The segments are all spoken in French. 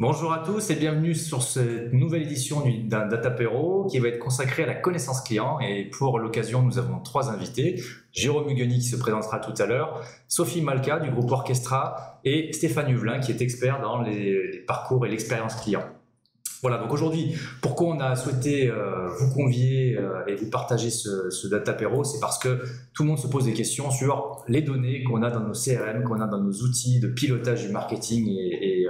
Bonjour à tous et bienvenue sur cette nouvelle édition d'un Datapéro qui va être consacrée à la connaissance client. Et pour l'occasion, nous avons trois invités. Jérôme Hugueny qui se présentera tout à l'heure, Sophie Malka du groupe Orchestra et Stéphane Huvelin qui est expert dans les parcours et l'expérience client. Voilà, donc aujourd'hui, pourquoi on a souhaité vous convier et vous partager ce Datapéro, c'est parce que tout le monde se pose des questions sur les données qu'on a dans nos CRM, qu'on a dans nos outils de pilotage du marketing et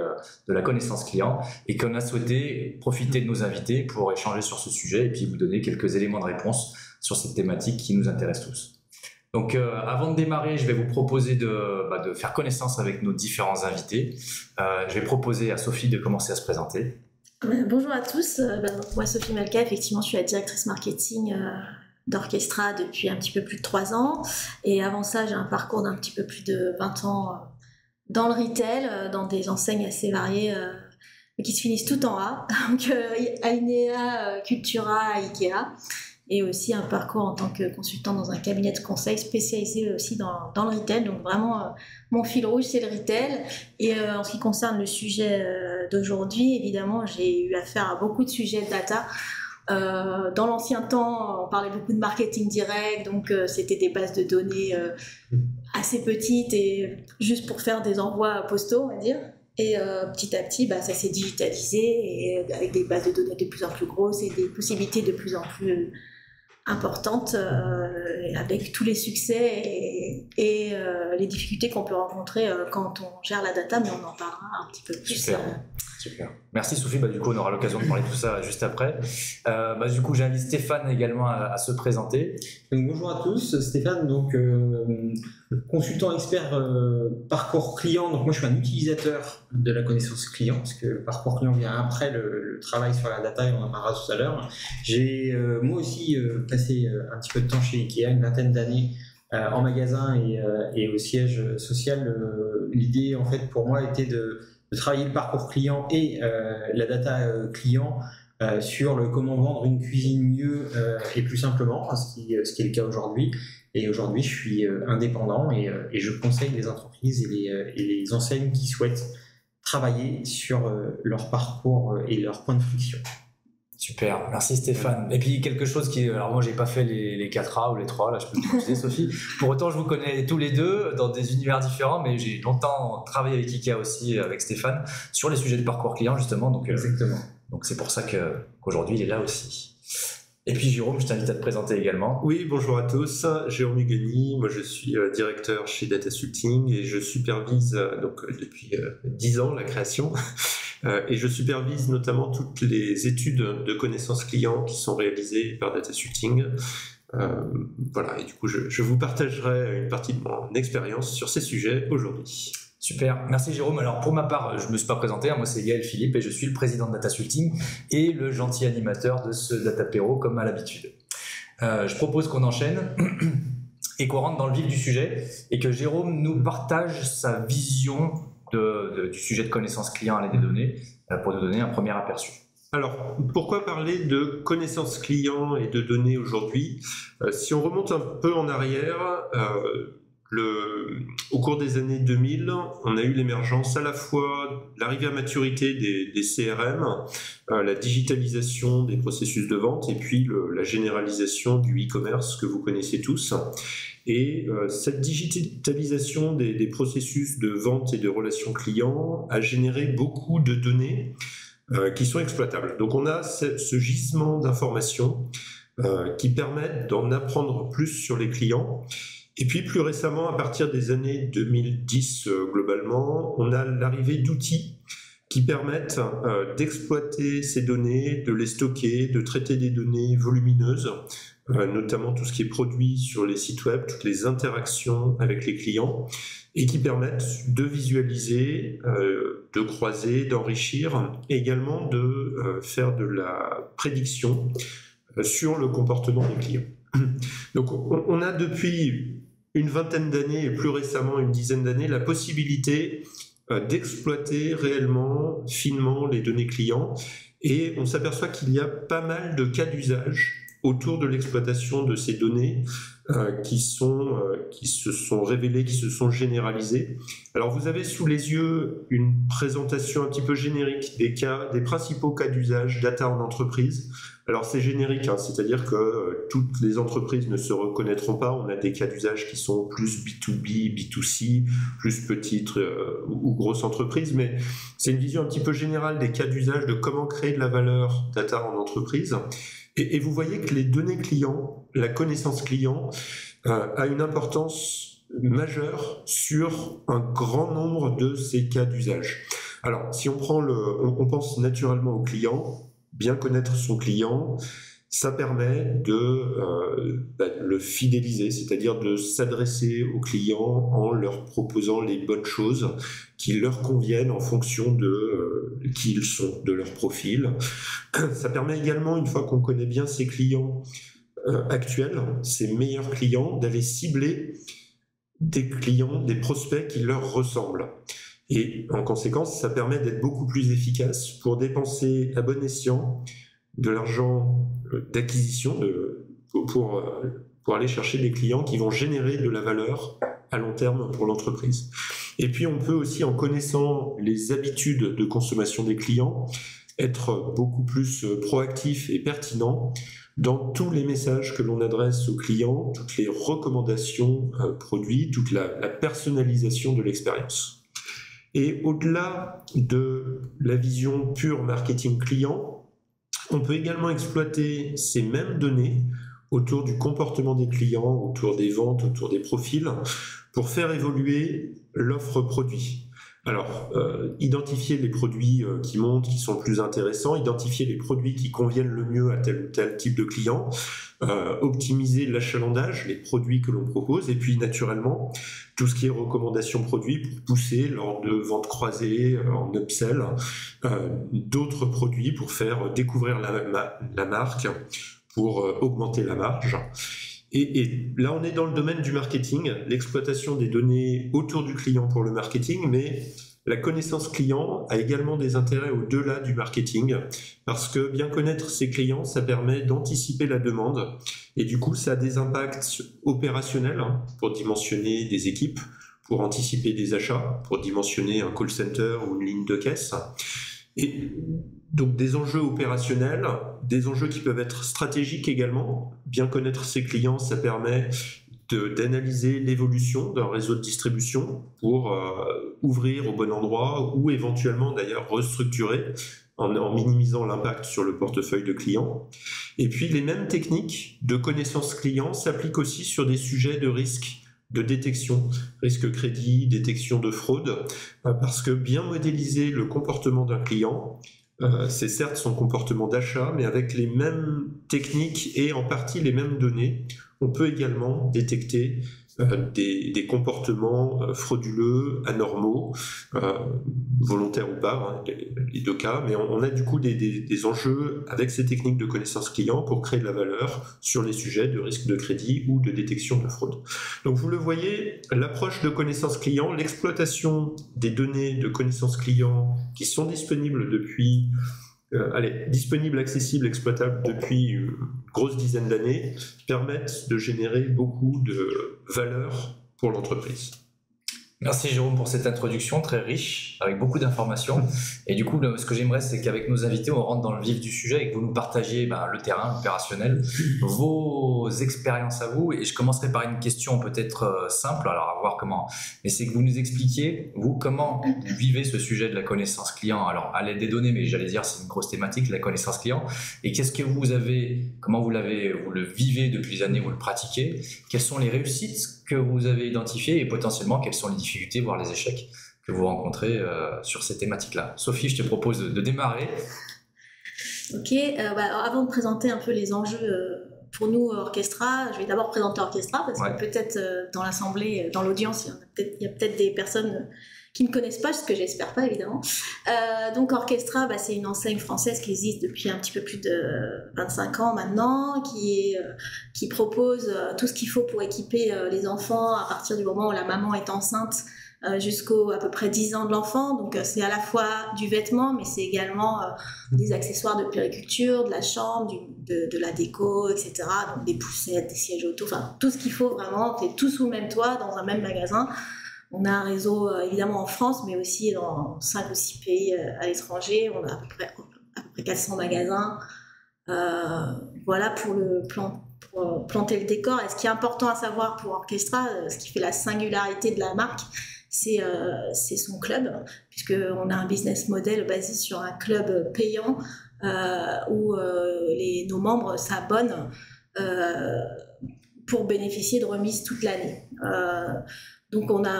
de la connaissance client, et qu'on a souhaité profiter de nos invités pour échanger sur ce sujet et puis vous donner quelques éléments de réponse sur cette thématique qui nous intéresse tous. Donc avant de démarrer, je vais vous proposer de faire connaissance avec nos différents invités. Je vais proposer à Sophie de commencer à se présenter. Bonjour à tous, moi Sophie Malka, effectivement je suis la directrice marketing d'Orchestra depuis un petit peu plus de 3 ans et avant ça j'ai un parcours d'un petit peu plus de 20 ans dans le retail, dans des enseignes assez variées qui se finissent tout en A, donc Alinea, Cultura, Ikea, et aussi un parcours en tant que consultant dans un cabinet de conseil spécialisé aussi dans le retail. Donc vraiment, mon fil rouge, c'est le retail. Et en ce qui concerne le sujet d'aujourd'hui, évidemment, j'ai eu affaire à beaucoup de sujets de data. Dans l'ancien temps, on parlait beaucoup de marketing direct, donc c'était des bases de données assez petites et juste pour faire des envois postaux, on va dire. Et petit à petit, ça s'est digitalisé et avec des bases de données de plus en plus grosses et des possibilités de plus en plus importante avec tous les succès et les difficultés qu'on peut rencontrer quand on gère la data, mais on en parlera un petit peu plus. Super. Merci Sophie, du coup on aura l'occasion de parler de tout ça juste après. Du coup j'invite Stéphane également à se présenter. Donc, bonjour à tous, Stéphane, donc consultant expert parcours client. Donc moi je suis un utilisateur de la connaissance client parce que le parcours client vient après le travail sur la data et on en parlera tout à l'heure. J'ai moi aussi passé un petit peu de temps chez Ikea, une vingtaine d'années en magasin et au siège social. L'idée en fait pour moi était de travailler le parcours client et la data client sur le comment vendre une cuisine mieux et plus simplement, ce qui est le cas aujourd'hui. Et aujourd'hui, je suis indépendant et je conseille les entreprises et les enseignes qui souhaitent travailler sur leur parcours et leur point de friction. Super, merci Stéphane. Et puis quelque chose alors moi j'ai pas fait les 4A ou les 3, là je peux te dire Sophie. Pour autant je vous connais tous les deux dans des univers différents, mais j'ai longtemps travaillé avec Ikea aussi, avec Stéphane, sur les sujets de parcours client justement. Donc, exactement. Donc c'est pour ça qu'aujourd'hui il est là aussi. Et puis Jérôme, je t'invite à te présenter également. Oui, bonjour à tous, Jérôme Hugueny, moi je suis directeur chez Datasulting et je supervise depuis 10 ans la création et je supervise notamment toutes les études de connaissances clients qui sont réalisées par Datasulting. Voilà, et du coup je vous partagerai une partie de mon expérience sur ces sujets aujourd'hui. Super, merci Jérôme. Alors pour ma part, je ne me suis pas présenté, moi c'est Gaël Philippe et je suis le président de Datasulting et le gentil animateur de ce Datapéro comme à l'habitude. Je propose qu'on enchaîne et qu'on rentre dans le vif du sujet et que Jérôme nous partage sa vision du sujet de connaissance client à l'aide des données pour nous donner un premier aperçu. Alors, pourquoi parler de connaissance client et de données aujourd'hui ? Si on remonte un peu en arrière, au cours des années 2000, on a eu l'émergence à la fois de l'arrivée à maturité des CRM, la digitalisation des processus de vente et puis la généralisation du e-commerce que vous connaissez tous. Et cette digitalisation des processus de vente et de relations clients a généré beaucoup de données qui sont exploitables. Donc on a ce gisement d'informations qui permettent d'en apprendre plus sur les clients. Et puis plus récemment, à partir des années 2010 globalement, on a l'arrivée d'outils qui permettent d'exploiter ces données, de les stocker, de traiter des données volumineuses, notamment tout ce qui est produit sur les sites web, toutes les interactions avec les clients, et qui permettent de visualiser, de croiser, d'enrichir, et également de faire de la prédiction sur le comportement des clients. Donc on a depuis une vingtaine d'années et plus récemment une dizaine d'années la possibilité d'exploiter réellement, finement les données clients et on s'aperçoit qu'il y a pas mal de cas d'usage autour de l'exploitation de ces données qui se sont révélés, qui se sont généralisés. Alors vous avez sous les yeux une présentation un petit peu générique des principaux cas d'usage data en entreprise. Alors c'est générique, hein, c'est-à-dire que toutes les entreprises ne se reconnaîtront pas. On a des cas d'usage qui sont plus B2B, B2C, plus petites ou grosses entreprises, mais c'est une vision un petit peu générale des cas d'usage de comment créer de la valeur data en entreprise. Et vous voyez que les données clients, la connaissance client, a une importance majeure sur un grand nombre de ces cas d'usage. Alors, si on prend on pense naturellement au client, bien connaître son client, ça permet de le fidéliser, c'est-à-dire de s'adresser aux clients en leur proposant les bonnes choses qui leur conviennent en fonction de qui ils sont, de leur profil. Ça permet également, une fois qu'on connaît bien ses clients actuels, ses meilleurs clients, d'aller cibler des clients, des prospects qui leur ressemblent. Et en conséquence, ça permet d'être beaucoup plus efficace pour dépenser à bon escient de l'argent d'acquisition pour aller chercher des clients qui vont générer de la valeur à long terme pour l'entreprise. Et puis on peut aussi, en connaissant les habitudes de consommation des clients, être beaucoup plus proactif et pertinent dans tous les messages que l'on adresse aux clients, toutes les recommandations produits, toute la personnalisation de l'expérience. Et au-delà de la vision pure marketing client, on peut également exploiter ces mêmes données autour du comportement des clients, autour des ventes, autour des profils, pour faire évoluer l'offre produit. Alors, identifier les produits qui montent, qui sont plus intéressants, identifier les produits qui conviennent le mieux à tel ou tel type de client, optimiser l'achalandage, les produits que l'on propose, et puis naturellement, tout ce qui est recommandations produits pour pousser lors de ventes croisées, en upsell, d'autres produits pour faire découvrir la marque, pour augmenter la marge. Et là, on est dans le domaine du marketing, l'exploitation des données autour du client pour le marketing, mais la connaissance client a également des intérêts au-delà du marketing, parce que bien connaître ses clients, ça permet d'anticiper la demande, et du coup, ça a des impacts opérationnels pour dimensionner des équipes, pour anticiper des achats, pour dimensionner un call center ou une ligne de caisse. Et donc des enjeux opérationnels, des enjeux qui peuvent être stratégiques également. Bien connaître ses clients, ça permet d'analyser l'évolution d'un réseau de distribution pour ouvrir au bon endroit ou éventuellement d'ailleurs restructurer en minimisant l'impact sur le portefeuille de clients. Et puis les mêmes techniques de connaissance client s'appliquent aussi sur des sujets de risque, de détection, risque crédit, détection de fraude, parce que bien modéliser le comportement d'un client, c'est certes son comportement d'achat, mais avec les mêmes techniques et en partie les mêmes données, on peut également détecter des comportements frauduleux, anormaux, volontaires ou pas, les deux cas, mais on a du coup des enjeux avec ces techniques de connaissance client pour créer de la valeur sur les sujets de risque de crédit ou de détection de fraude. Donc vous le voyez, l'approche de connaissance client, l'exploitation des données de connaissance client qui sont disponibles depuis disponibles, accessibles, exploitables depuis une grosse dizaine d'années, permettent de générer beaucoup de valeur pour l'entreprise. Merci Jérôme pour cette introduction très riche, avec beaucoup d'informations. Et du coup, ce que j'aimerais, c'est qu'avec nos invités, on rentre dans le vif du sujet et que vous nous partagiez le terrain opérationnel, vos expériences à vous. Et je commencerai par une question peut-être simple, alors à voir comment. Mais c'est que vous nous expliquiez, vous, comment vous vivez ce sujet de la connaissance client. Alors, à l'aide des données, mais j'allais dire, c'est une grosse thématique, la connaissance client. Et qu'est-ce que vous avez, comment vous le vivez depuis des années, vous le pratiquez? Quelles sont les réussites que vous avez identifiées et potentiellement quelles sont les difficultés, voire les échecs que vous rencontrez sur ces thématiques-là. Sophie, je te propose de démarrer. Ok, avant de présenter un peu les enjeux pour nous, Orchestra, je vais d'abord présenter Orchestra parce que peut-être dans l'assemblée, dans l'audience, il y a peut-être des personnes qui ne connaissent pas, ce que j'espère pas évidemment. Donc Orchestra, c'est une enseigne française qui existe depuis un petit peu plus de 25 ans maintenant, qui propose tout ce qu'il faut pour équiper les enfants à partir du moment où la maman est enceinte jusqu'au à peu près 10 ans de l'enfant. Donc c'est à la fois du vêtement, mais c'est également des accessoires de puériculture, de la chambre, de la déco, etc. Donc des poussettes, des sièges auto, enfin tout ce qu'il faut vraiment, on fait tout sous le même toit dans un même magasin. On a un réseau évidemment en France, mais aussi dans 5 ou 6 pays à l'étranger. On a à peu près 400 magasins. Voilà pour planter le décor. Et ce qui est important à savoir pour Orchestra, ce qui fait la singularité de la marque, c'est son club, puisqu'on a un business model basé sur un club payant où nos membres s'abonnent pour bénéficier de remises toute l'année. Donc on a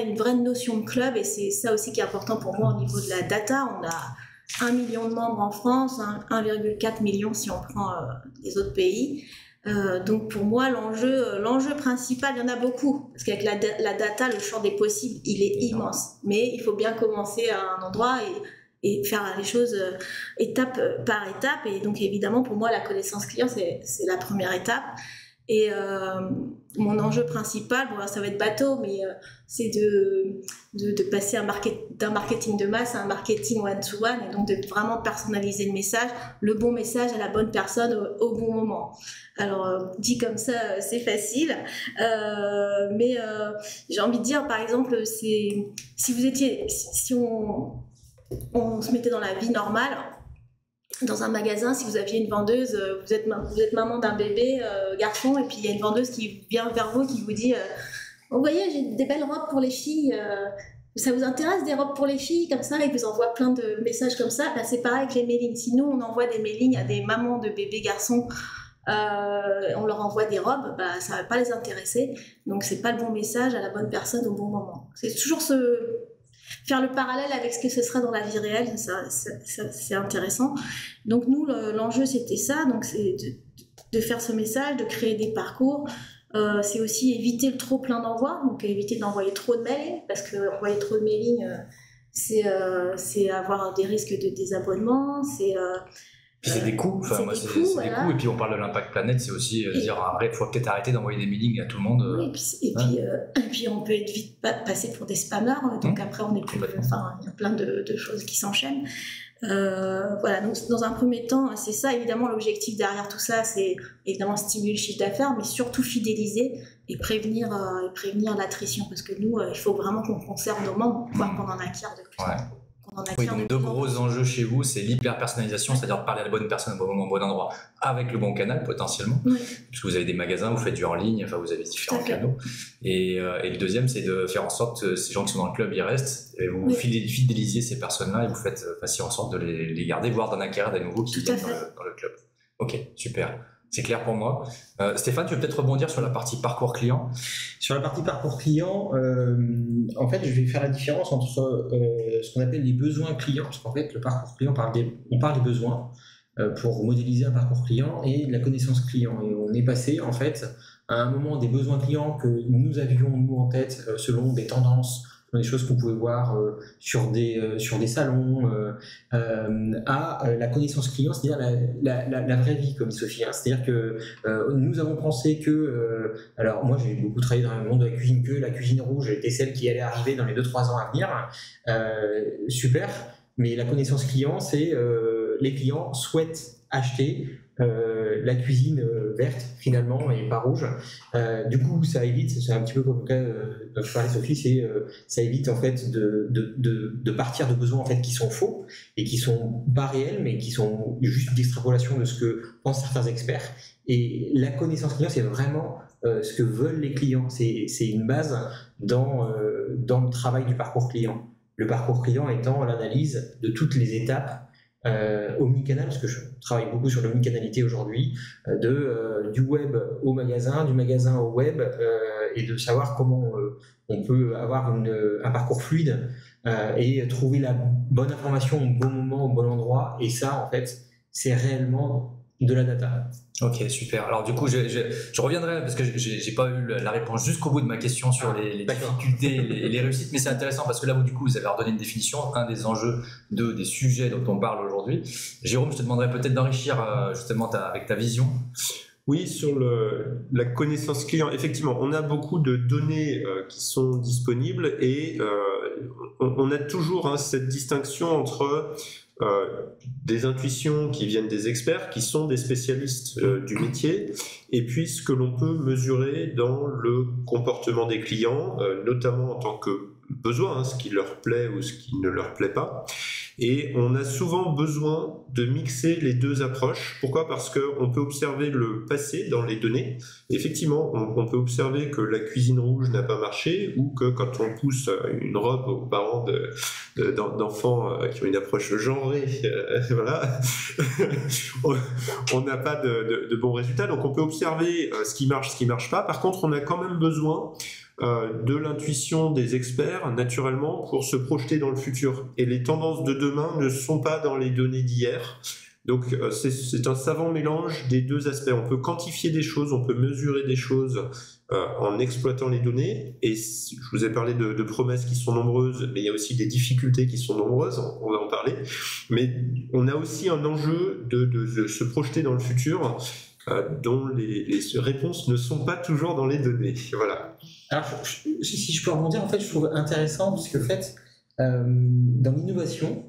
une vraie notion de club, et c'est ça aussi qui est important pour moi au niveau de la data. On a 1 million de membres en France, 1,4 million si on prend les autres pays. Donc pour moi, l'enjeu principal, il y en a beaucoup, parce qu'avec la data, le champ des possibles, il est immense. Mais il faut bien commencer à un endroit et faire les choses étape par étape. Et donc évidemment, pour moi, la connaissance client, c'est la première étape. Et mon enjeu principal, bon, ça va être bateau, mais c'est de passer d'un marketing de masse à un marketing one-to-one, et donc de vraiment personnaliser le bon message à la bonne personne au bon moment. Alors, dit comme ça, c'est facile, mais j'ai envie de dire, par exemple, si on se mettait dans la vie normale, dans un magasin, si vous aviez une vendeuse, vous êtes maman d'un bébé garçon, et puis il y a une vendeuse qui vient vers vous, qui vous dit vous voyez, j'ai des belles robes pour les filles, ça vous intéresse des robes pour les filles, comme ça, et vous envoie plein de messages comme ça. C'est pareil avec les mailings. Si nous on envoie des mailings à des mamans de bébés garçons, on leur envoie des robes, ça va pas les intéresser, donc c'est pas le bon message à la bonne personne au bon moment. C'est toujours faire le parallèle avec ce que ce sera dans la vie réelle, c'est intéressant. Donc nous, l'enjeu c'était ça, donc c'est de faire ce message, de créer des parcours. C'est aussi éviter le trop plein d'envois, donc éviter d'envoyer trop de mails, parce que envoyer trop de mailing, c'est avoir des risques de désabonnement, puis c'est des coûts, voilà. Des coûts, et puis on parle de l'impact planète, c'est aussi dire il faut peut-être arrêter d'envoyer des mailings à tout le monde. Oui, et puis on peut être vite passer pour des spammers, donc après on est plus, il y a plein de choses qui s'enchaînent. Voilà, donc dans un premier temps, c'est ça évidemment l'objectif derrière tout ça, c'est évidemment stimuler le chiffre d'affaires, mais surtout fidéliser et prévenir l'attrition, parce que nous, il faut vraiment qu'on conserve nos membres, voire qu'on en acquiert de plus. Ouais. Oui, donc 2 gros enjeux chez vous, c'est l'hyper-personnalisation, c'est-à-dire de parler à la bonne personne au bon moment, au bon endroit, avec le bon canal potentiellement, puisque vous avez des magasins, vous faites du en ligne, enfin vous avez différents canaux. Et le deuxième, c'est de faire en sorte que ces gens qui sont dans le club, ils restent, et vous fidélisiez ces personnes-là, et vous faites en sorte de les garder, voire d'en acquérir des nouveaux qui viennent dans le club. Ok, super. C'est clair pour moi. Stéphane, tu veux peut-être rebondir sur la partie parcours client ? Sur la partie parcours client, en fait, je vais faire la différence entre ce qu'on appelle les besoins clients, parce qu'en fait, le parcours client, on parle des besoins pour modéliser un parcours client, et de la connaissance client. Et on est passé, en fait, à un moment des besoins clients que nous avions, nous, en tête, selon des tendances, des choses qu'on pouvait voir sur des salons, à la connaissance client, c'est-à-dire la vraie vie, comme dit Sophie. C'est-à-dire que nous avons pensé que, alors moi j'ai beaucoup travaillé dans le monde de la cuisine, que la cuisine rouge était celle qui allait arriver dans les 2-3 ans à venir. Super, mais la connaissance client, c'est les clients souhaitent acheter la cuisine verte finalement et pas rouge. Du coup, ça évite, c'est un petit peu comme le cas dont je parlais Sophie, ça évite en fait de partir de besoins en fait qui sont faux et qui sont pas réels, mais qui sont juste une extrapolation de ce que pensent certains experts. Et la connaissance client, c'est vraiment ce que veulent les clients. C'est une base dans le travail du parcours client. Le parcours client étant l'analyse de toutes les étapes omnicanal, parce que je travaille beaucoup sur l'omnicanalité aujourd'hui, du web au magasin, du magasin au web, et de savoir comment on peut avoir un parcours fluide et trouver la bonne information au bon moment, au bon endroit. Et ça, en fait, c'est réellement de la data. Ok, super. Alors du coup, je reviendrai parce que j'ai pas eu la réponse jusqu'au bout de ma question sur les difficultés et les réussites, mais c'est intéressant parce que là, du coup, vous avez redonné une définition, un des enjeux des sujets dont on parle aujourd'hui. Jérôme, je te demanderais peut-être d'enrichir justement avec ta vision. Oui, sur la connaissance client, effectivement, on a beaucoup de données qui sont disponibles et on a toujours cette distinction entre des intuitions qui viennent des experts, qui sont des spécialistes du métier, et puis ce que l'on peut mesurer dans le comportement des clients, notamment en tant que besoin, ce qui leur plaît ou ce qui ne leur plaît pas. Et on a souvent besoin de mixer les deux approches. Pourquoi ? Parce qu'on peut observer le passé dans les données. Effectivement, on peut observer que la cuisine rouge n'a pas marché ou que quand on pousse une robe aux parents d'enfants qui ont une approche genrée, voilà, on n'a pas de bons résultats. Donc on peut observer ce qui marche pas. Par contre, on a quand même besoin de l'intuition des experts, naturellement, pour se projeter dans le futur. Et les tendances de demain ne sont pas dans les données d'hier. Donc c'est un savant mélange des deux aspects. On peut quantifier des choses, on peut mesurer des choses en exploitant les données. Et je vous ai parlé de promesses qui sont nombreuses, mais il y a aussi des difficultés qui sont nombreuses, on va en parler. Mais on a aussi un enjeu de se projeter dans le futur, dont les réponses ne sont pas toujours dans les données. Voilà. Alors, si je peux rebondir, en fait, je trouve intéressant parce que, en fait, dans l'innovation,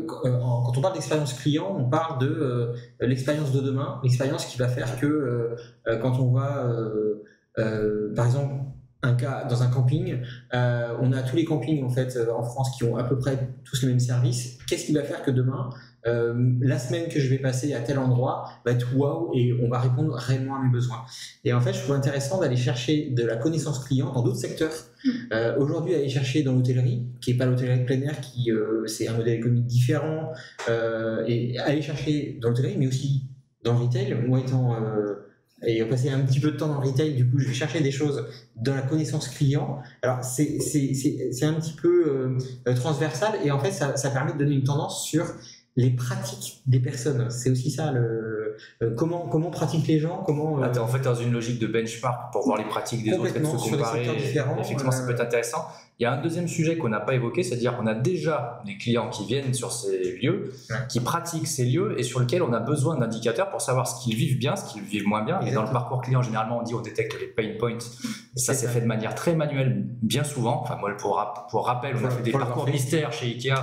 quand on parle d'expérience client, on parle de l'expérience de demain, l'expérience qui va faire que quand on va, par exemple, dans un camping, on a tous les campings en fait en France qui ont à peu près tous les mêmes services. Qu'est-ce qui va faire que demain, la semaine que je vais passer à tel endroit va être waouh et on va répondre réellement à mes besoins. Et en fait, je trouve intéressant d'aller chercher de la connaissance client dans d'autres secteurs. Aujourd'hui, aller chercher dans l'hôtellerie, qui n'est pas l'hôtellerie plein air, qui c'est un modèle économique différent, et aller chercher dans l'hôtellerie, mais aussi dans le retail. Moi étant ayant passé un petit peu de temps dans le retail, du coup, je vais chercher des choses dans la connaissance client. Alors, c'est un petit peu transversal, et en fait, ça permet de donner une tendance sur les pratiques des personnes. C'est aussi ça, comment pratiquent les gens, comment... Là, tu es en fait dans une logique de benchmark pour voir les pratiques des autres et de se comparer. Effectivement, ça peut être intéressant. Il y a un deuxième sujet qu'on n'a pas évoqué, c'est-à-dire qu'on a déjà des clients qui viennent sur ces lieux, qui pratiquent ces lieux et sur lesquels on a besoin d'indicateurs pour savoir ce qu'ils vivent bien, ce qu'ils vivent moins bien. Exactement. Et dans le parcours client, généralement, on dit on détecte les pain points. Ça s'est fait de manière très manuelle, bien souvent. Enfin, moi, pour rappel, on a fait des parcours mystères chez Ikea.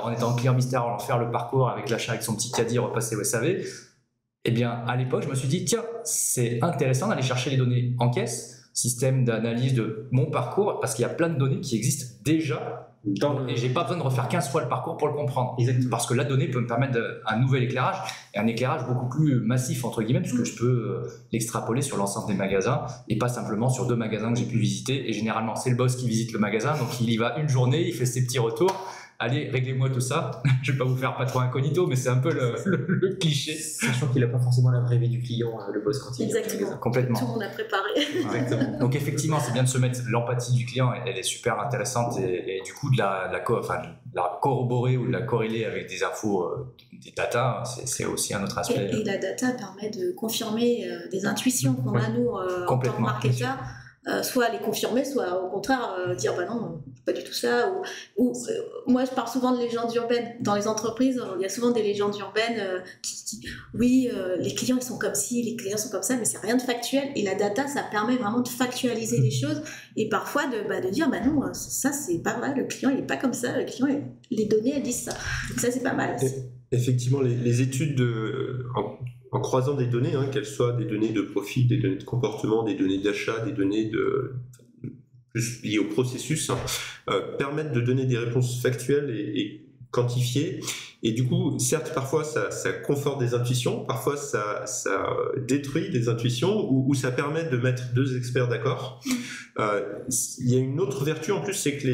En étant client mystère, on va faire le parcours avec l'achat, avec son petit caddie, repasser au SAV. Eh bien, à l'époque, je me suis dit, tiens, c'est intéressant d'aller chercher les données en caisse, système d'analyse de mon parcours, parce qu'il y a plein de données qui existent déjà. Et j'ai pas besoin de refaire 15 fois le parcours pour le comprendre. Exactement. Parce que la donnée peut me permettre un nouvel éclairage, et un éclairage beaucoup plus massif, entre guillemets, puisque je peux l'extrapoler sur l'ensemble des magasins, et pas simplement sur 2 magasins que j'ai pu visiter. Et généralement, c'est le boss qui visite le magasin, donc il y va une journée, il fait ses petits retours. Allez, réglez-moi tout ça. Je vais pas vous faire pas trop incognito, mais c'est un peu le cliché. Sachant qu'il n'a pas forcément la vraie vie du client, le boss, quand il Exactement. Complètement. Tout le monde a préparé. Exactement. Donc effectivement, c'est bien de se mettre l'empathie du client, elle est super intéressante et du coup de la corroborer ou de la corréler avec des infos, des data, c'est aussi un autre aspect. Et la data permet de confirmer des intuitions qu'on a nous en tant que marketeurs. Soit les confirmer, soit au contraire dire bah non, pas du tout ça. Moi, je parle souvent de légendes urbaines. Dans les entreprises, il y a souvent des légendes urbaines qui oui, les clients ils sont comme ci, les clients sont comme ça, mais c'est rien de factuel. Et la data, ça permet vraiment de factualiser les choses et parfois de dire bah non, ça c'est pas vrai, le client il est pas comme ça, le client les données elles disent ça. Donc ça c'est pas mal. Effectivement, les études en croisant des données, qu'elles soient des données de profil, des données de comportement, des données d'achat, des données plus liées au processus, permettent de donner des réponses factuelles et quantifiées. Et du coup, certes, parfois ça conforte des intuitions, parfois ça détruit des intuitions, ou ça permet de mettre 2 experts d'accord. Il y a une autre vertu en plus, c'est que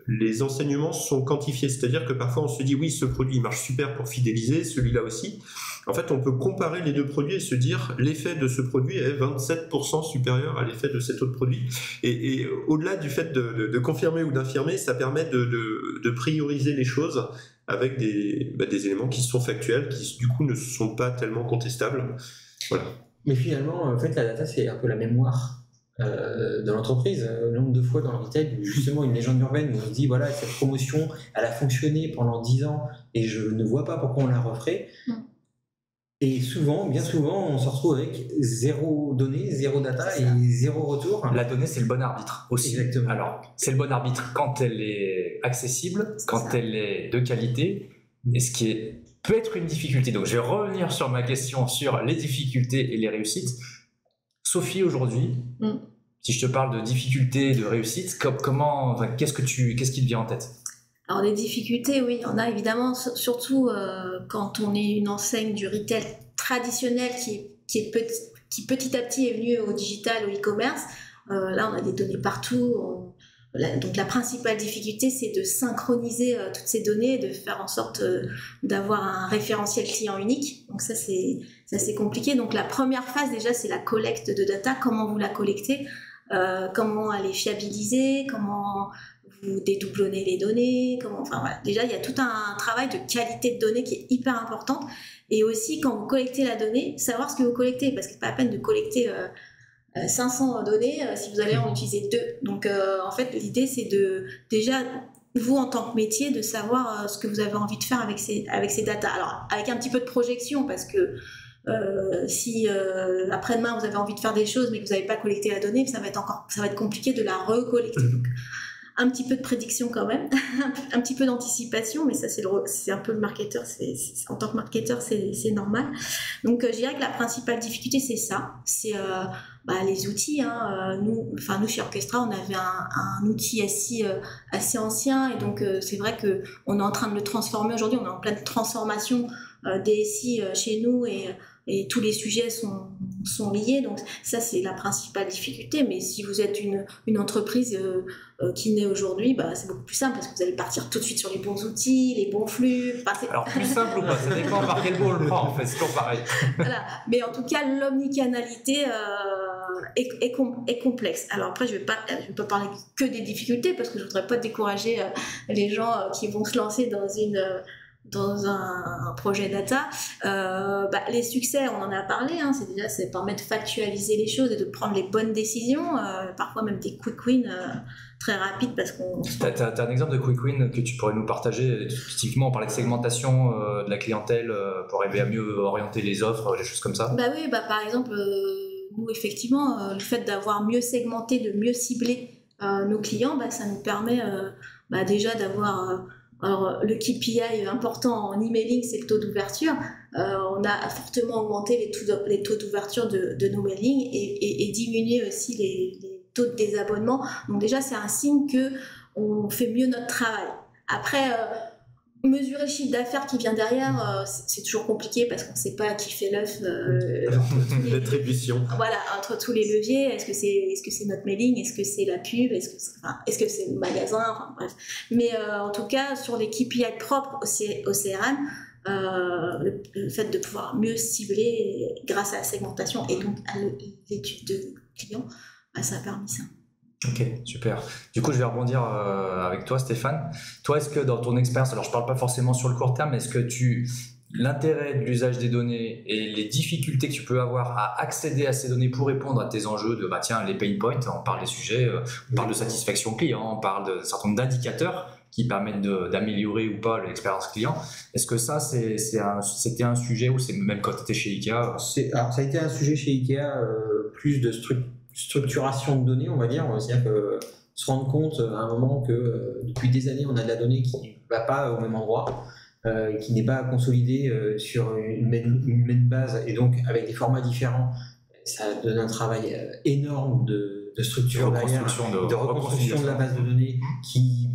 les enseignements sont quantifiés, c'est-à-dire que parfois on se dit oui, ce produit il marche super pour fidéliser, celui-là aussi. En fait, on peut comparer les 2 produits et se dire l'effet de ce produit est 27% supérieur à l'effet de cet autre produit. Et au-delà du fait de confirmer ou d'infirmer, ça permet de prioriser les choses avec des éléments qui sont factuels, qui du coup ne sont pas tellement contestables. Voilà. Mais finalement, en fait, la data, c'est un peu la mémoire de l'entreprise. Le nombre de fois dans le retail, justement, une légende urbaine où on se dit, voilà, cette promotion, elle a fonctionné pendant 10 ans et je ne vois pas pourquoi on la referait. Et souvent, bien souvent, on se retrouve avec zéro donnée, zéro data et zéro retour. La donnée, c'est le bon arbitre aussi. Exactement. Alors, c'est le bon arbitre quand elle est accessible, quand elle est de qualité, et ce qui peut être une difficulté. Donc, je vais revenir sur ma question sur les difficultés et les réussites. Sophie, aujourd'hui, si je te parle de difficultés et de réussites, qu'est-ce qui te vient en tête? Alors des difficultés, oui, il y en a évidemment, surtout quand on est une enseigne du retail traditionnel qui petit à petit est venue au digital, au e-commerce. Là, on a des données partout. Donc la principale difficulté, c'est de synchroniser toutes ces données, de faire en sorte d'avoir un référentiel client unique. Donc ça, c'est compliqué. Donc la première phase, déjà, c'est la collecte de data. Comment vous la collectez, comment elle est fiabilisée, comment vous dédoublonnez les données, voilà. Déjà, il y a tout un travail de qualité de données qui est hyper important. Et aussi, quand vous collectez la donnée, savoir ce que vous collectez, parce que c'est pas la peine de collecter 500 données si vous allez en utiliser 2. Donc, en fait, l'idée, c'est déjà, vous, en tant que métier, de savoir ce que vous avez envie de faire avec ces datas. Alors, avec un petit peu de projection, parce que si après-demain, vous avez envie de faire des choses, mais que vous n'avez pas collecté la donnée, ça va être compliqué de la recollecter. Donc, un petit peu de prédiction quand même, un petit peu d'anticipation, mais ça c'est un peu le marketeur, en tant que marketeur c'est normal. Donc je dirais que la principale difficulté c'est ça, c'est les outils. Nous chez Orchestra on avait un outil SI assez ancien et donc c'est vrai qu'on est en train de le transformer aujourd'hui, on est en pleine transformation des SI chez nous et tous les sujets sont liés, donc ça c'est la principale difficulté. Mais si vous êtes une entreprise qui naît aujourd'hui, c'est beaucoup plus simple parce que vous allez partir tout de suite sur les bons outils, les bons flux. Alors plus simple ou pas, ça dépend par quel mot on le prend en fait, c'est toujours pareil. Voilà. Mais en tout cas l'omnicanalité est complexe. Alors après je vais pas parler que des difficultés parce que je voudrais pas décourager les gens qui vont se lancer dans un projet data. Les succès, on en a parlé, c'est permettre de factualiser les choses et de prendre les bonnes décisions, parfois même des quick wins très rapides parce qu'on... T'as un exemple de quick win que tu pourrais nous partager? Typiquement, on parlait de segmentation de la clientèle pour arriver à mieux orienter les offres, des choses comme ça. Oui, par exemple, nous, effectivement, le fait d'avoir mieux segmenté, de mieux cibler nos clients, ça nous permet déjà d'avoir... Alors, le KPI important en emailing, c'est le taux d'ouverture. On a fortement augmenté les taux d'ouverture de nos mailings et diminué aussi les taux de désabonnement. Donc déjà, c'est un signe qu'on fait mieux notre travail. Après, mesurer le chiffre d'affaires qui vient derrière, c'est toujours compliqué parce qu'on ne sait pas qui fait l'œuf. L'attribution. Voilà, entre tous les leviers. Est-ce que c'est notre mailing? Est-ce que c'est la pub? Est-ce que c'est le magasin? Bref. Mais en tout cas, sur les KPI propres au CRM, le fait de pouvoir mieux cibler grâce à la segmentation et donc à l'étude de clients, ça a permis ça. Ok, super. Du coup, je vais rebondir avec toi, Stéphane. Toi, est-ce que dans ton expérience, alors je ne parle pas forcément sur le court terme, mais est-ce que l'intérêt de l'usage des données et les difficultés que tu peux avoir à accéder à ces données pour répondre à tes enjeux de, les pain points, on parle des sujets, on parle de satisfaction client, on parle d'un certain nombre d'indicateurs qui permettent d'améliorer ou pas l'expérience client. Est-ce que ça, c'était un sujet ou c'est même quand tu étais chez Ikea Alors, ça a été un sujet chez Ikea, plus de structuration de données, on va dire. C'est-à-dire que se rendre compte à un moment que depuis des années, on a de la donnée qui ne va pas au même endroit, qui n'est pas consolidée sur une même base, et donc avec des formats différents, ça donne un travail énorme de structure de reconstruction de la base de données qui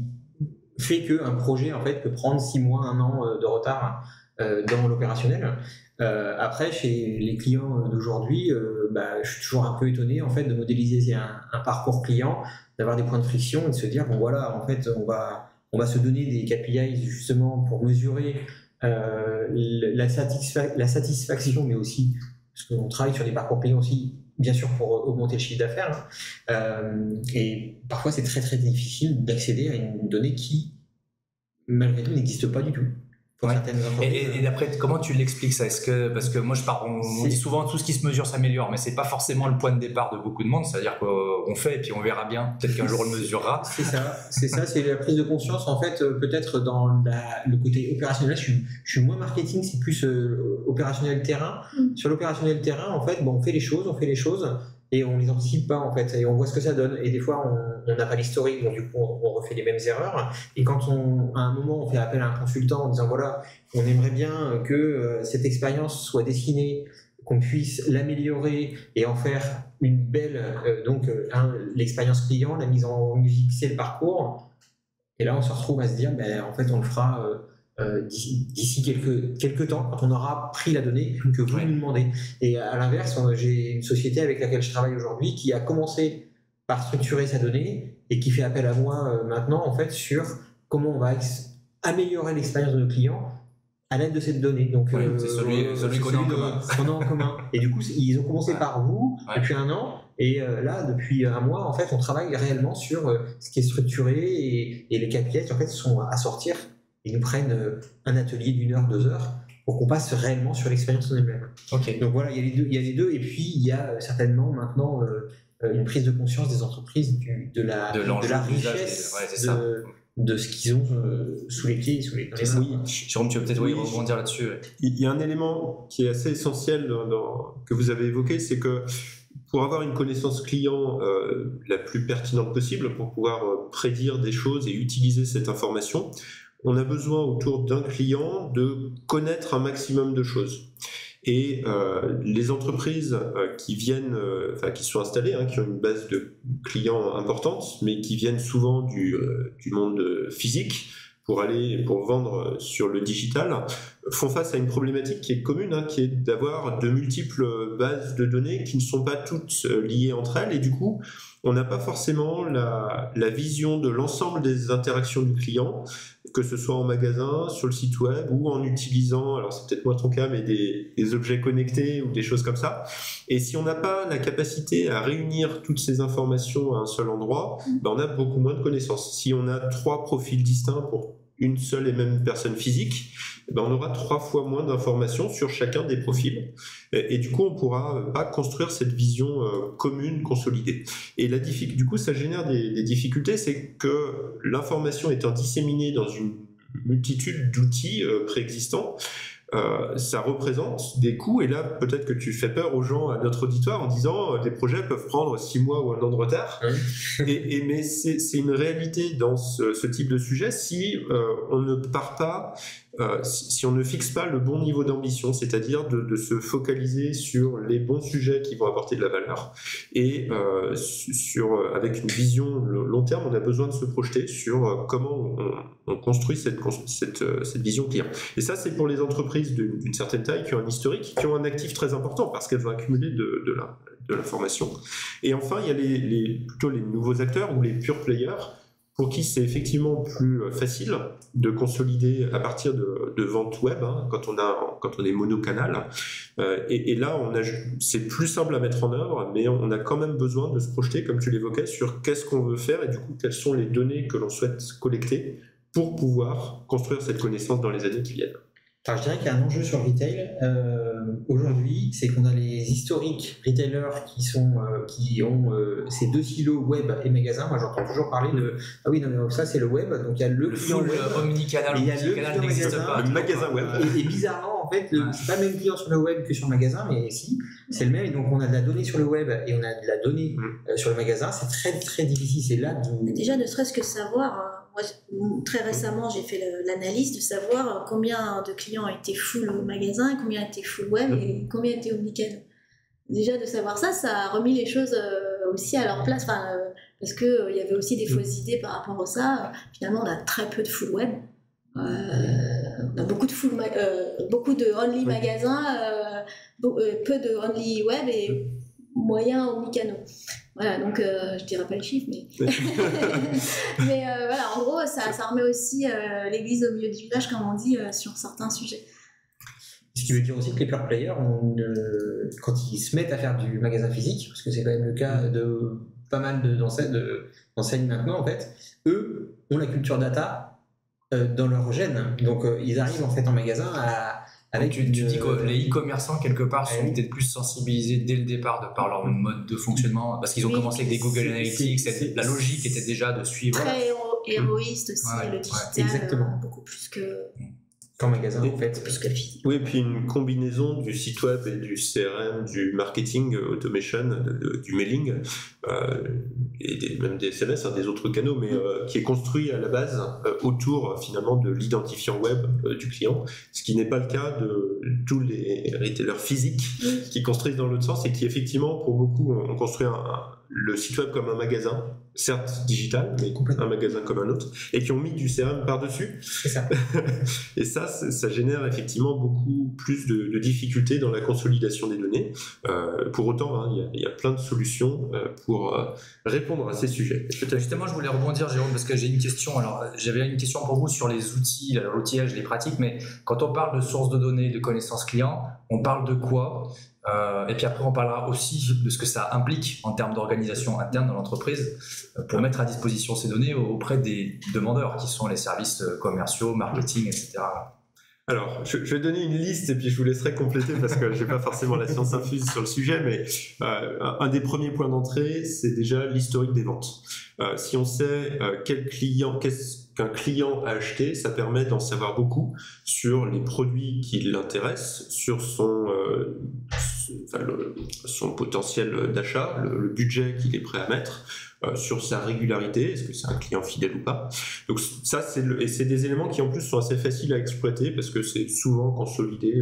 fait qu'un projet en fait peut prendre 6 mois, 1 an de retard dans l'opérationnel. Après, chez les clients d'aujourd'hui, je suis toujours un peu étonné en fait de modéliser un parcours client, d'avoir des points de friction et de se dire bon voilà, en fait on va se donner des KPIs justement pour mesurer la satisfaction, mais aussi parce qu'on travaille sur des parcours clients aussi, bien sûr pour augmenter le chiffre d'affaires. Et parfois c'est très très difficile d'accéder à une donnée qui malgré tout n'existe pas du tout. pour Ouais. certaines entreprises. Et d'après, comment tu l'expliques ça? Parce que moi, on dit souvent tout ce qui se mesure s'améliore, mais c'est pas forcément le point de départ de beaucoup de monde. C'est-à-dire qu'on fait et puis on verra bien. Peut-être qu'un jour on le mesurera. C'est ça, c'est la prise de conscience. En fait, peut-être dans le côté opérationnel, je suis moins marketing, c'est plus opérationnel terrain. Sur l'opérationnel terrain, en fait, on fait les choses et on les anticipe pas en fait, et on voit ce que ça donne. Et des fois, on n'a pas l'historique, donc du coup, on refait les mêmes erreurs. Et quand à un moment, on fait appel à un consultant en disant voilà, on aimerait bien que cette expérience soit dessinée, qu'on puisse l'améliorer et en faire une belle, l'expérience client, la mise en musique, c'est le parcours. Et là, on se retrouve à se dire, en fait, on le fera d'ici quelques temps, quand on aura pris la donnée que vous nous demandez. Et à l'inverse, j'ai une société avec laquelle je travaille aujourd'hui qui a commencé par structurer sa donnée et qui fait appel à moi maintenant, en fait, sur comment on va améliorer l'expérience de nos clients à l'aide de cette donnée. Donc, c'est celui qu'on a en commun. Et du coup, ils ont commencé par vous depuis 1 an. Et là, depuis 1 mois, en fait, on travaille réellement sur ce qui est structuré et les KPI en fait sont à sortir. Ils nous prennent un atelier d'1 heure, 2 heures pour qu'on passe réellement sur l'expérience en elle-même. Okay. Donc voilà, il y a les deux. Et puis, il y a certainement maintenant une prise de conscience des entreprises de la richesse de ce qu'ils ont sous les pieds. Oui. Jérôme, tu veux peut-être rebondir là-dessus. Il y a un élément qui est assez essentiel que vous avez évoqué, c'est que pour avoir une connaissance client la plus pertinente possible, pour pouvoir prédire des choses et utiliser cette information, on a besoin autour d'un client de connaître un maximum de choses. Et les entreprises qui viennent, qui sont installées, qui ont une base de clients importante, mais qui viennent souvent du monde physique pour vendre sur le digital, font face à une problématique qui est commune, qui est d'avoir de multiples bases de données qui ne sont pas toutes liées entre elles, et du coup, on n'a pas forcément la vision de l'ensemble des interactions du client, que ce soit en magasin, sur le site web, ou en utilisant, alors c'est peut-être moi ton cas, mais des objets connectés ou des choses comme ça. Et si on n'a pas la capacité à réunir toutes ces informations à un seul endroit, on a beaucoup moins de connaissances. Si on a 3 profils distincts pour une seule et même personne physique, on aura 3 fois moins d'informations sur chacun des profils. Et du coup, on ne pourra pas construire cette vision commune, consolidée. Et du coup, ça génère des difficultés, c'est que l'information étant disséminée dans une multitude d'outils préexistants, ça représente des coûts, et là peut-être que tu fais peur aux gens, à notre auditoire, en disant des projets peuvent prendre 6 mois ou 1 an de retard. Mais c'est une réalité dans ce type de sujet si on ne part pas, si on ne fixe pas le bon niveau d'ambition, c'est-à-dire de se focaliser sur les bons sujets qui vont apporter de la valeur, et avec une vision long terme, on a besoin de se projeter sur comment on construit cette vision client. Et ça, c'est pour les entreprises d'une certaine taille qui ont un historique, qui ont un actif très important parce qu'elles vont accumuler de l'information. Et enfin, il y a plutôt les nouveaux acteurs ou les pure players, pour qui c'est effectivement plus facile de consolider à partir de ventes web, quand on est monocanal. Et là, c'est plus simple à mettre en œuvre, mais on a quand même besoin de se projeter, comme tu l'évoquais, sur qu'est-ce qu'on veut faire et du coup, quelles sont les données que l'on souhaite collecter pour pouvoir construire cette connaissance dans les années qui viennent. Alors, je dirais qu'il y a un enjeu sur le retail aujourd'hui, c'est qu'on a les historiques retailers qui ont ces 2 silos web et magasin. Moi, j'entends toujours parler de ça c'est le web, donc il y a le client full web, omnicanal, et il y a le client n'existe magasin, pas. Le magasin web. Et bizarrement, en fait, c'est pas le même client sur le web que sur le magasin, mais si, c'est le même. Et donc, on a de la donnée sur le web et on a de la donnée sur le magasin. C'est très, très difficile. C'est là déjà, ne serait-ce que savoir. Moi, très récemment, j'ai fait l'analyse de savoir combien de clients étaient full au magasin, combien étaient full web et combien étaient omnicanal. Déjà, de savoir ça a remis les choses aussi à leur place, parce qu'il y avait aussi des fausses idées par rapport à ça. Finalement, on a très peu de full web. On a beaucoup de only magasins, peu de only web et moyen omnicanal. Voilà, donc je dirais pas les chiffres, mais mais voilà, en gros, ça remet aussi l'église au milieu du village, comme on dit, sur certains sujets. Ce qui veut dire aussi que les pure players, quand ils se mettent à faire du magasin physique, parce que c'est quand même le cas de pas mal d'enseignes maintenant, en fait, eux ont la culture data dans leur gène. Donc ils arrivent en fait en magasin avec tu dis que les e-commerçants quelque part sont oui. peut-être plus sensibilisés dès le départ de par leur mode de fonctionnement parce qu'ils ont commencé avec des Google Analytics, la logique était déjà de suivre. Très héroïste aussi, Ouais, le ouais, digital, exactement. beaucoup plus que qu'en magasin en fait. plus que le physique. Oui, et puis une combinaison du site web et du CRM, du marketing automation, du mailing, et même des SMS, des autres canaux, mais qui est construit à la base autour finalement de l'identifiant web du client, ce qui n'est pas le cas de tous les retailers physiques qui construisent dans l'autre sens et qui effectivement, pour beaucoup, ont construit le site web comme un magasin, certes digital, mais un magasin comme un autre, et qui ont mis du CRM par-dessus. C'est ça. Et ça génère effectivement beaucoup plus de difficultés dans la consolidation des données. Pour autant, il y a plein de solutions pour répondre à ces sujets. Justement, je voulais rebondir, Jérôme, parce que j'ai une question. Alors, j'avais une question pour vous sur les outils, l'outillage, les pratiques, mais quand on parle de sources de données, de connaissances clients, on parle de quoi ? Et puis après, on parlera aussi de ce que ça implique en termes d'organisation interne dans l'entreprise pour mettre à disposition ces données auprès des demandeurs, qui sont les services commerciaux, marketing, etc. Alors, je vais donner une liste et puis je vous laisserai compléter parce que je n'ai pas forcément la science infuse sur le sujet, mais un des premiers points d'entrée, c'est déjà l'historique des ventes. Si on sait qu'est-ce qu'un client a acheté, ça permet d'en savoir beaucoup sur les produits qui l'intéressent, sur son potentiel d'achat, le budget qu'il est prêt à mettre, sur sa régularité, est-ce que c'est un client fidèle ou pas. Donc ça, c'est des éléments qui en plus sont assez faciles à exploiter parce que c'est souvent consolidé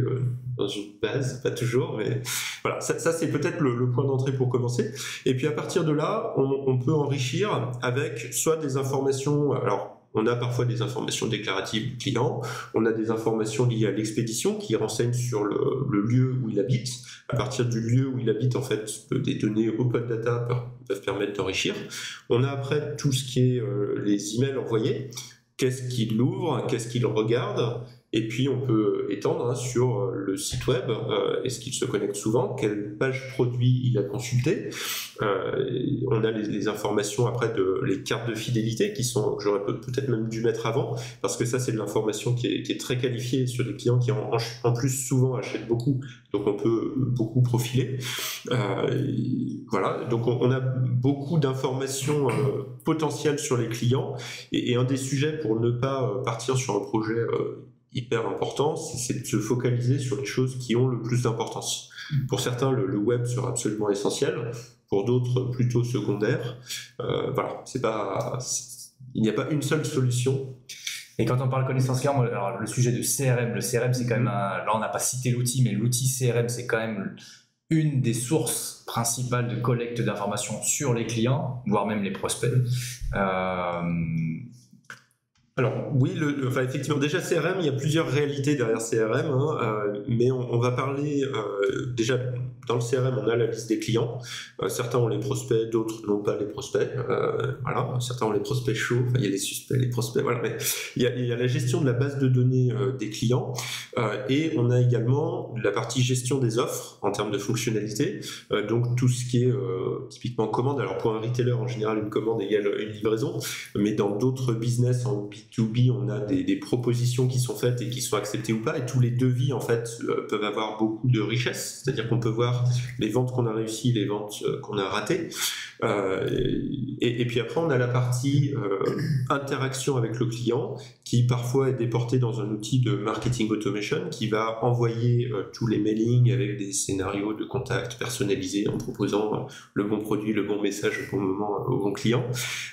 dans une base, pas toujours, mais voilà, ça c'est peut-être le point d'entrée pour commencer. Et puis à partir de là, on peut enrichir avec soit des informations, alors on a parfois des informations déclaratives du client, on a des informations liées à l'expédition qui renseignent sur le lieu où il habite. À partir du lieu où il habite, en fait, des données open data peuvent permettre d'enrichir. On a après tout ce qui est les emails envoyés. Qu'est-ce qu'il ouvre, qu'est-ce qu'il regarde, et puis on peut étendre sur le site web, est-ce qu'il se connecte souvent, quelle page produit il a consulté. On a les informations après les cartes de fidélité qui sont, j'aurais peut-être même dû mettre avant, parce que ça c'est de l'information qui est très qualifiée sur des clients qui en plus souvent achètent beaucoup, donc on peut beaucoup profiler. Voilà, donc on a beaucoup d'informations potentielles sur les clients, et un des sujets pour ne pas partir sur un projet hyper important, c'est de se focaliser sur les choses qui ont le plus d'importance. Pour certains, le web sera absolument essentiel, pour d'autres, plutôt secondaire. Voilà, il n'y a pas une seule solution. Et quand on parle connaissance client, alors le sujet de CRM, le CRM c'est quand même là on n'a pas cité l'outil, mais l'outil CRM c'est quand même une des sources principales de collecte d'informations sur les clients, voire même les prospects. Alors oui, effectivement, déjà CRM, il y a plusieurs réalités derrière CRM, mais on va parler déjà dans le CRM, on a la liste des clients. Certains ont les prospects, d'autres n'ont pas les prospects. Voilà, certains ont les prospects chauds. Enfin, il y a les suspects, les prospects. Voilà, mais il y a la gestion de la base de données des clients, et on a également la partie gestion des offres en termes de fonctionnalité. Donc tout ce qui est typiquement commande. Alors pour un retailer en général, une commande égale une livraison, mais dans d'autres business en B2B, on a des propositions qui sont faites et qui sont acceptées ou pas, et tous les devis en fait peuvent avoir beaucoup de richesse, c'est-à-dire qu'on peut voir les ventes qu'on a réussies, les ventes qu'on a ratées, et puis après on a la partie interaction avec le client qui parfois est déportée dans un outil de marketing automation qui va envoyer tous les mailings avec des scénarios de contact personnalisés en proposant le bon produit, le bon message au bon moment au bon client.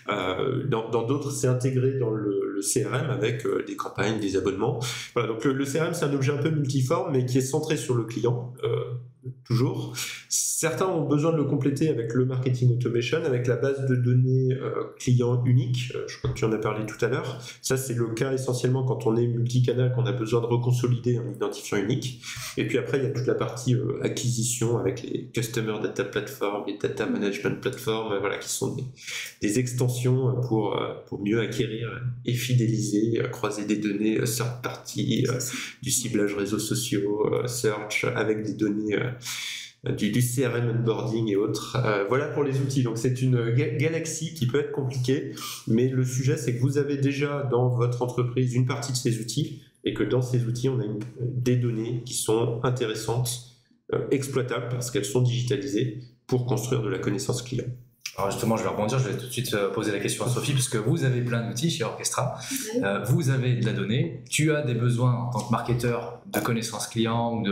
Dans d'autres, c'est intégré dans le CRM avec des campagnes, des abonnements. Voilà, donc le CRM, c'est un objet un peu multiforme, mais qui est centré sur le client, toujours. Certains ont besoin de le compléter avec le marketing automation, avec la base de données client unique. Je crois que tu en as parlé tout à l'heure. Ça, c'est le cas essentiellement quand on est multicanal, qu'on a besoin de reconsolider un identifiant unique. Et puis après, il y a toute la partie acquisition avec les Customer Data Platform, les Data Management Platform, voilà, qui sont des extensions pour mieux acquérir et fidéliser, croiser des données third party, du ciblage réseaux sociaux, search, avec des données du CRM onboarding et autres. Voilà pour les outils. Donc c'est une galaxie qui peut être compliquée, mais le sujet c'est que vous avez déjà dans votre entreprise une partie de ces outils et que dans ces outils on a des données qui sont intéressantes, exploitables parce qu'elles sont digitalisées pour construire de la connaissance client. Alors justement, je vais rebondir, je vais tout de suite poser la question à Sophie, parce que vous avez plein d'outils chez Orchestra, vous avez de la donnée, tu as des besoins en tant que marketeur de connaissances clients, ou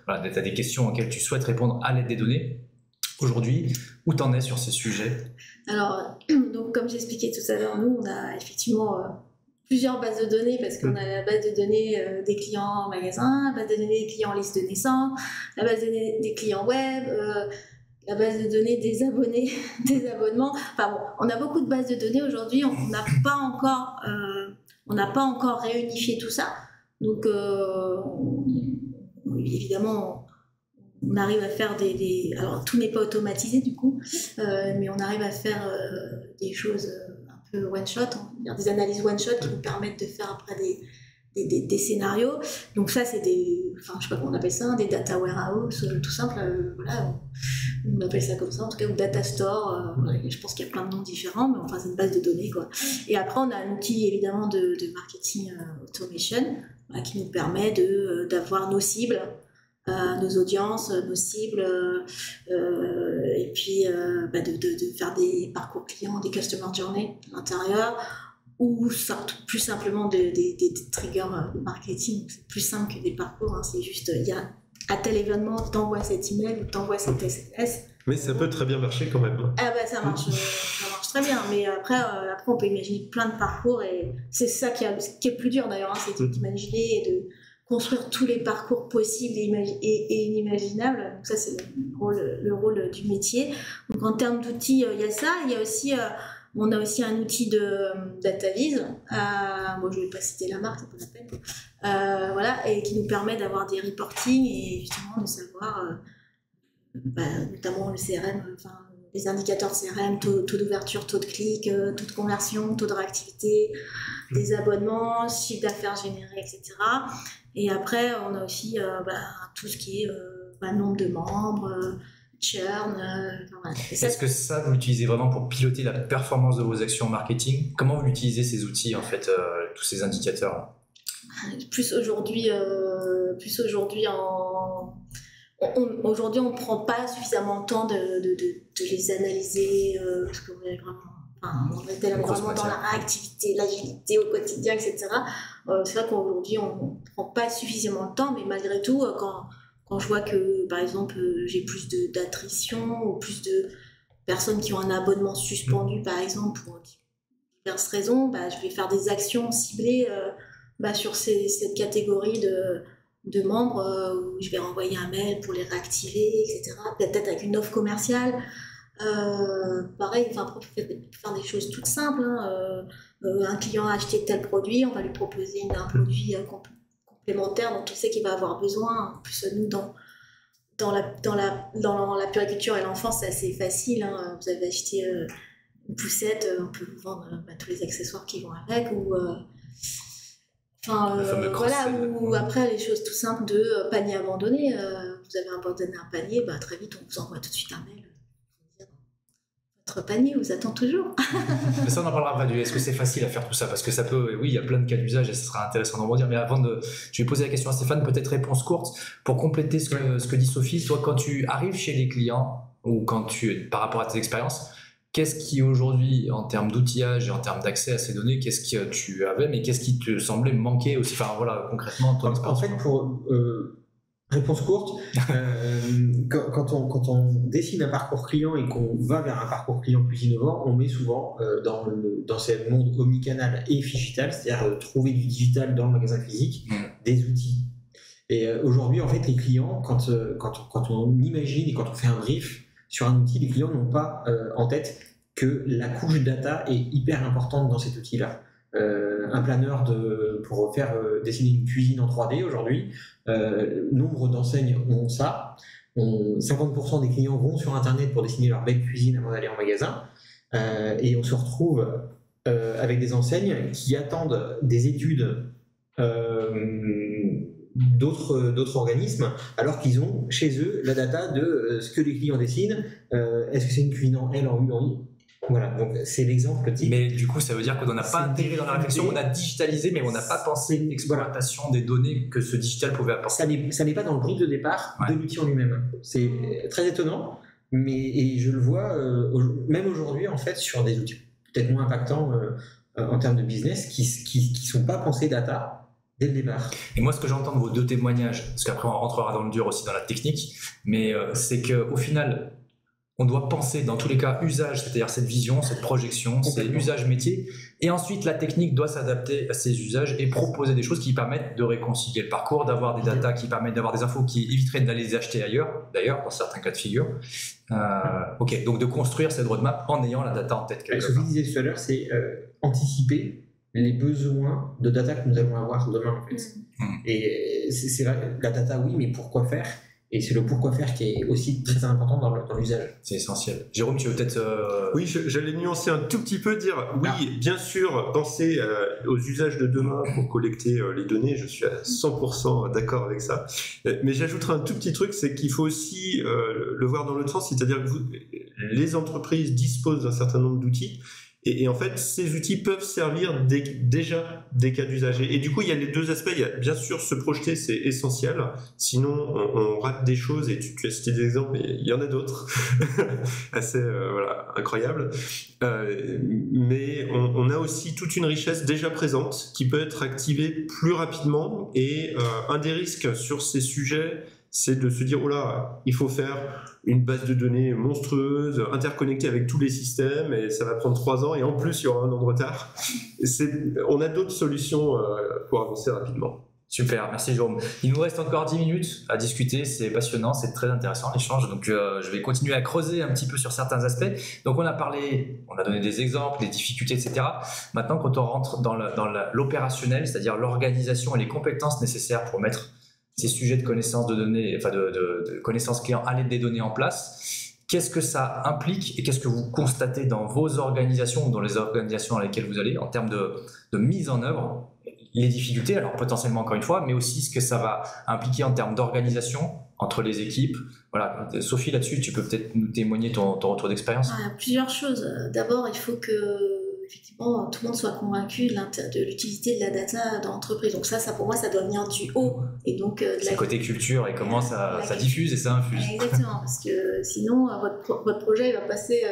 voilà, tu as des questions auxquelles tu souhaites répondre à l'aide des données. Aujourd'hui, où t'en es sur ces sujets? Alors, donc, comme j'expliquais tout à l'heure, nous, on a effectivement plusieurs bases de données, parce qu'on a la base de données des clients en magasin, la base de données des clients en liste de naissance, la base de données des clients web, la base de données des abonnés, des abonnements. Enfin bon, on a beaucoup de bases de données aujourd'hui. On n'a pas encore réunifié tout ça. Donc, évidemment, on arrive à faire alors, tout n'est pas automatisé du coup, mais on arrive à faire des choses un peu one-shot, des analyses one-shot qui nous permettent de faire après des scénarios. Donc ça, c'est je sais pas comment on appelle ça, des data warehouse, tout simple, voilà, on appelle ça comme ça, en tout cas, ou data store, je pense qu'il y a plein de noms différents, mais enfin, c'est une base de données, quoi. Et après, on a un outil, évidemment, de marketing automation, qui nous permet d'avoir nos cibles, nos audiences, nos cibles, et puis de faire des parcours clients, des customer journey à l'intérieur, ou plus simplement des triggers marketing. C'est plus simple que des parcours, hein. C'est juste, il y a à tel événement, t'envoies cet email ou t'envoies cet SMS. Mais ça peut très bien marcher quand même. Ah bah ça marche très bien, mais après on peut imaginer plein de parcours, et c'est ça qui est le plus dur d'ailleurs, hein, c'est d'imaginer et de construire tous les parcours possibles et inimaginables. Donc ça, c'est le rôle du métier. Donc en termes d'outils, il y a ça. Il y a aussi, on a aussi un outil de DataVis. Bon, je ne vais pas citer la marque, c'est pas la peine. Voilà, et qui nous permet d'avoir des reportings et justement de savoir, notamment le CRM, les indicateurs de CRM, taux d'ouverture, taux de clic, taux de conversion, taux de réactivité, des abonnements, chiffre d'affaires généré, etc. Et après, on a aussi tout ce qui est nombre de membres, churn. Voilà. Est-ce que ça, vous l'utilisez vraiment pour piloter la performance de vos actions marketing? Comment vous utilisez ces outils, en fait, tous ces indicateurs? Plus aujourd'hui, aujourd'hui, on ne prend pas suffisamment de temps de les analyser, parce qu'on est on était vraiment dans la réactivité, l'agilité au quotidien, etc. C'est vrai qu'aujourd'hui, on ne prend pas suffisamment de temps, mais malgré tout, quand je vois que, par exemple, j'ai plus d'attrition ou plus de personnes qui ont un abonnement suspendu, par exemple, pour diverses raisons, je vais faire des actions ciblées sur cette catégorie de membres, où je vais renvoyer un mail pour les réactiver, etc. Peut-être avec une offre commerciale. Pareil, on peut faire des choses toutes simples, hein. Un client a acheté tel produit, on va lui proposer un produit complémentaire dont on sait qu'il va avoir besoin. En plus, nous, dans la puériculture et l'enfance, c'est assez facile, hein. Vous avez acheté une poussette, on peut vous vendre tous les accessoires qui vont avec, ou voilà, ou après les choses tout simples de panier abandonné. Vous avez abandonné un panier, très vite on vous envoie tout de suite un mail. Votre panier vous attend toujours. Mais ça, on en parlera après. Est-ce que c'est facile à faire tout ça? Parce que ça peut, oui, il y a plein de cas d'usage et ce sera intéressant d'en redire. Mais je vais poser la question à Stéphane, peut-être réponse courte pour compléter ce que dit Sophie. Toi, quand tu arrives chez les clients ou par rapport à tes expériences, qu'est-ce qui aujourd'hui, en termes d'outillage et en termes d'accès à ces données, qu'est-ce que tu avais, mais qu'est-ce qui te semblait manquer aussi? Enfin voilà, concrètement, ton expérience. En fait, pour réponse courte, quand on dessine un parcours client et qu'on va vers un parcours client plus innovant, on met souvent dans ce monde omnicanal et digital, c'est-à-dire trouver du digital dans le magasin physique, des outils. Et aujourd'hui, en fait, les clients, quand on imagine et quand on fait un brief sur un outil, les clients n'ont pas en tête que la couche data est hyper importante dans cet outil-là. Un planeur pour faire dessiner une cuisine en 3D aujourd'hui, nombre d'enseignes ont ça. 50% des clients vont sur Internet pour dessiner leur belle cuisine avant d'aller en magasin. Et on se retrouve avec des enseignes qui attendent des études d'autres organismes, alors qu'ils ont chez eux la data de ce que les clients dessinent. Est-ce que c'est une cuisine en L, en U, en I? Voilà, donc c'est l'exemple type. Mais du coup, ça veut dire qu'on n'a pas intégré dans la réflexion, on a digitalisé, mais on n'a pas pensé l'exploitation des données que ce digital pouvait apporter. Ça n'est pas dans le brief de départ de l'outil en lui-même. C'est très étonnant, et je le vois même aujourd'hui en fait sur des outils peut-être moins impactants en termes de business qui sont pas pensés data dès le départ. Et moi, ce que j'entends de vos 2 témoignages, parce qu'après on rentrera dans le dur aussi dans la technique, mais c'est qu'au final, on doit penser dans tous les cas usage, c'est-à-dire cette vision, cette projection, c'est usage métier, et ensuite la technique doit s'adapter à ces usages et proposer des choses qui permettent de réconcilier le parcours, d'avoir des datas qui permettent d'avoir des infos qui éviteraient d'aller les acheter ailleurs, d'ailleurs dans certains cas de figure. Ok, donc de construire cette roadmap en ayant la data en tête. Ce que je disais tout à l'heure, c'est anticiper les besoins de data que nous allons avoir demain en fait. Et c'est vrai, la data oui, mais pourquoi faire? Et c'est le pourquoi faire qui est aussi très important dans l'usage. C'est essentiel. Jérôme, tu veux peut-être... Oui, j'allais nuancer un tout petit peu, dire oui, bien sûr, penser aux usages de demain pour collecter les données, je suis à 100% d'accord avec ça. Mais j'ajouterai un tout petit truc, c'est qu'il faut aussi le voir dans l'autre sens, c'est-à-dire que les entreprises disposent d'un certain nombre d'outils. Et en fait, ces outils peuvent servir déjà des cas d'usage. Et du coup, il y a les 2 aspects. Il y a bien sûr se projeter, c'est essentiel. Sinon, on rate des choses. Et tu as cité des exemples, mais il y en a d'autres assez incroyables. Mais on a aussi toute une richesse déjà présente qui peut être activée plus rapidement. Et un des risques sur ces sujets, c'est de se dire, oh là, il faut faire une base de données monstrueuse, interconnectée avec tous les systèmes, et ça va prendre 3 ans, et en plus, il y aura un an de retard. On a d'autres solutions pour avancer rapidement. Super, merci Jérôme. Il nous reste encore 10 minutes à discuter, c'est passionnant, c'est très intéressant l'échange, donc je vais continuer à creuser un petit peu sur certains aspects. Donc on a donné des exemples, des difficultés, etc. Maintenant, quand on rentre dans l'opérationnel, c'est-à-dire l'organisation et les compétences nécessaires pour mettre ces sujets de connaissance de données, enfin de connaissance client à l'aide des données en place, qu'est-ce que ça implique et qu'est-ce que vous constatez dans vos organisations ou dans les organisations dans lesquelles vous allez en termes de mise en œuvre, les difficultés, alors potentiellement encore une fois, mais aussi ce que ça va impliquer en termes d'organisation entre les équipes. Voilà, Sophie, là-dessus, tu peux peut-être nous témoigner ton retour d'expérience. Plusieurs choses. D'abord, il faut que effectivement, tout le monde soit convaincu de l'utilité de la data dans l'entreprise. Donc ça pour moi, ça doit venir du haut. Et donc, c'est le côté culture et comment ça diffuse et ça infuse. Exactement, parce que sinon, votre projet va passer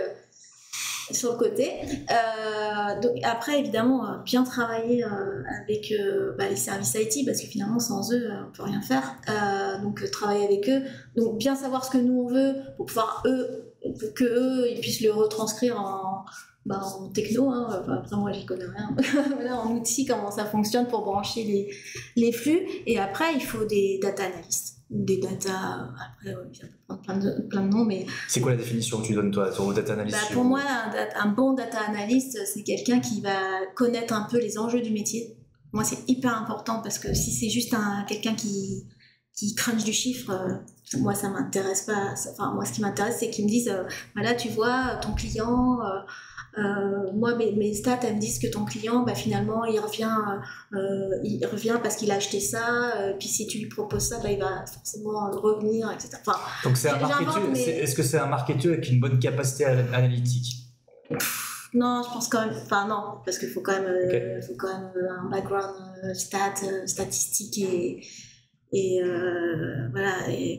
sur le côté. Donc après, évidemment, bien travailler avec les services IT, parce que finalement, sans eux, on ne peut rien faire. Donc travailler avec eux. Donc bien savoir ce que nous, on veut pour pouvoir ils puissent le retranscrire en techno, moi j'y connais rien, voilà, en outils, comment ça fonctionne pour brancher les flux. Et après, il faut des data analystes, des data, après ça peut prendre plein de noms, mais... C'est quoi la définition que tu donnes toi sur data analyst? Pour moi, un bon data analyst, c'est quelqu'un qui va connaître un peu les enjeux du métier. Moi, c'est hyper important, parce que si c'est juste quelqu'un qui crunch du chiffre, moi ça m'intéresse pas. Moi, ce qui m'intéresse, c'est qu'ils me disent voilà, tu vois, ton client... moi mes stats elles me disent que ton client finalement il revient parce qu'il a acheté ça, puis si tu lui proposes ça il va forcément revenir, etc. Donc c'est un marketeur, est-ce que c'est un marketeur avec une bonne capacité analytique? Non, je pense quand même, non, parce qu'il faut quand même, un background statistique et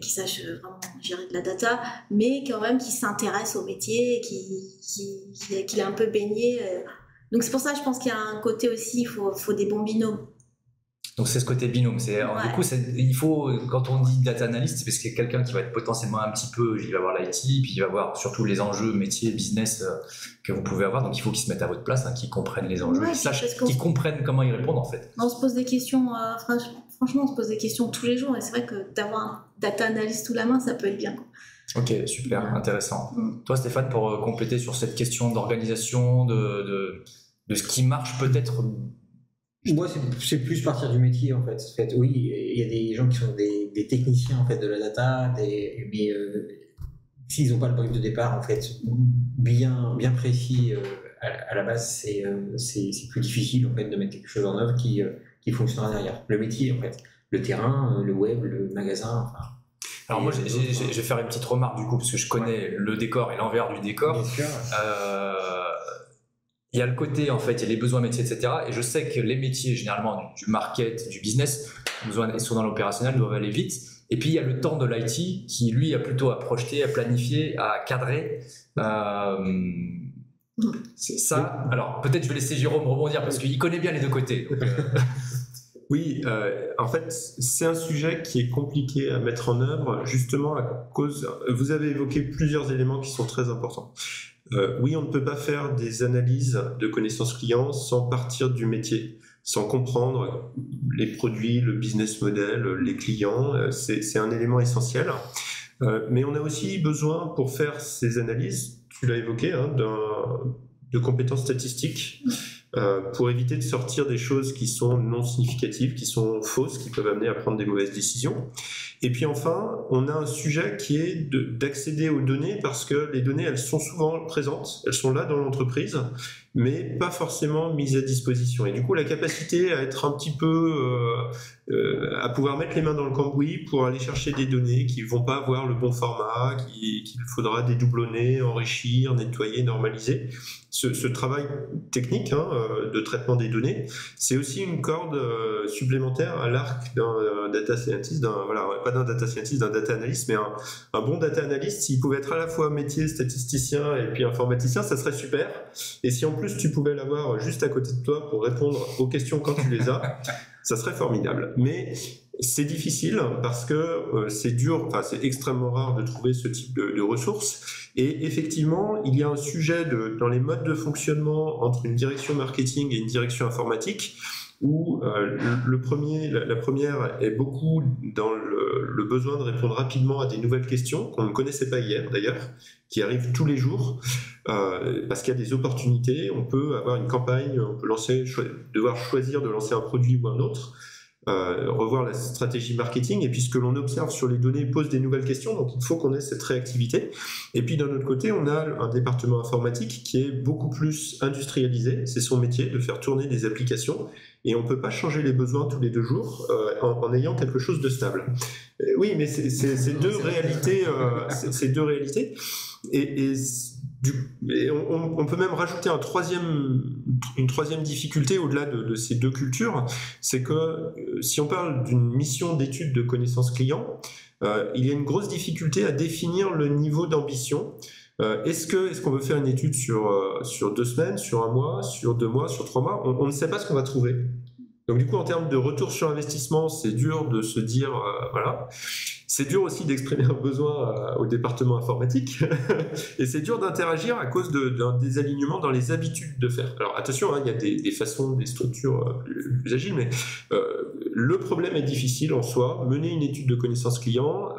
qui sache vraiment gérer de la data, mais quand même qui s'intéresse au métier, qui est un peu baigné. Donc c'est pour ça, je pense qu'il y a un côté aussi, il faut des bons binômes. Donc c'est ce côté binôme. Du coup, il faut, quand on dit data analyst, c'est parce qu'il y a quelqu'un qui va être potentiellement un petit peu, il va voir l'IT, puis il va voir surtout les enjeux métiers, business que vous pouvez avoir. Donc il faut qu'ils se mettent à votre place, qu'ils comprennent les enjeux, qu'ils comprennent comment ils répondent en fait. On se pose des questions, franchement, on se pose des questions tous les jours, et c'est vrai que d'avoir un data analyst sous la main, ça peut être bien, quoi. Ok, super, intéressant. Toi, Stéphane, pour compléter sur cette question d'organisation, de ce qui marche peut-être. Moi, c'est plus partir du métier, en fait. Oui, il y a des gens qui sont des techniciens en fait de la data, mais s'ils n'ont pas le brief de départ, en fait, bien précis à la base, c'est plus difficile en fait de mettre quelque chose en œuvre qui fonctionnera derrière. Le métier, en fait, le terrain, le web, le magasin. Enfin, alors moi, je vais faire une petite remarque du coup, parce que je connais le décor et l'envers du décor. bien sûr. Il y a le côté, en fait, il y a les besoins métiers, etc. Et je sais que les métiers, généralement, du market, du business, sont dans l'opérationnel, doivent aller vite. Et puis, il y a le temps de l'IT qui, lui, a plutôt à projeter, à planifier, à cadrer. C'est ça. Alors, peut-être je vais laisser Jérôme rebondir parce qu'il connaît bien les deux côtés. Donc, Oui, en fait, c'est un sujet qui est compliqué à mettre en œuvre, justement à cause. Vous avez évoqué plusieurs éléments qui sont très importants. Oui, on ne peut pas faire des analyses de connaissances clients sans partir du métier, sans comprendre les produits, le business model, les clients. C'est un élément essentiel. Mais on a aussi besoin, pour faire ces analyses, tu l'as évoqué, hein, de compétences statistiques. Pour éviter de sortir des choses qui sont non significatives, qui sont fausses, qui peuvent amener à prendre des mauvaises décisions. Et puis enfin, on a un sujet qui est d'accéder aux données parce que les données, elles sont souvent présentes, elles sont là dans l'entreprise, mais pas forcément mises à disposition. Et du coup, la capacité à être un petit peu, à pouvoir mettre les mains dans le cambouis pour aller chercher des données qui ne vont pas avoir le bon format, qu'il faudra dédoublonner, enrichir, nettoyer, normaliser. Ce travail technique de traitement des données, c'est aussi une corde supplémentaire à l'arc d'un data scientist, pas d'un data scientist, d'un data analyst, mais un bon data analyst, s'il pouvait être à la fois métier, statisticien et puis informaticien, ça serait super. Et si en plus tu pouvais l'avoir juste à côté de toi pour répondre aux questions quand tu les as, ça serait formidable. Mais c'est difficile parce que c'est dur, enfin c'est extrêmement rare de trouver ce type de ressources. Et effectivement, il y a un sujet dans les modes de fonctionnement entre une direction marketing et une direction informatique où la première est beaucoup dans le besoin de répondre rapidement à des nouvelles questions qu'on ne connaissait pas hier d'ailleurs, qui arrivent tous les jours, parce qu'il y a des opportunités, on peut avoir une campagne, on peut devoir choisir de lancer un produit ou un autre, revoir la stratégie marketing, et puis ce que l'on observe sur les données pose des nouvelles questions, donc il faut qu'on ait cette réactivité. Et puis d'un autre côté, on a un département informatique qui est beaucoup plus industrialisé, c'est son métier de faire tourner des applications, et on ne peut pas changer les besoons tous les 2 jours en ayant quelque chose de stable. Oui, mais c'est deux réalités, c'est deux réalités, et on peut même rajouter une troisième difficulté au-delà de ces deux cultures, c'est que si on parle d'une mission d'étude de connaissances clients, il y a une grosse difficulté à définir le niveau d'ambition. Est-ce qu'on veut faire une étude sur 2 semaines, sur 1 mois, sur 2 mois, sur 3 mois? On ne sait pas ce qu'on va trouver. Donc du coup, en termes de retour sur investissement, c'est dur de se dire, voilà. C'est dur aussi d'exprimer un besoin au département informatique et c'est dur d'interagir à cause d'un désalignement dans les habitudes de faire. Alors attention, il y a des façons, des structures plus agiles, mais le problème est difficile en soi. Mener une étude de connaissances clients,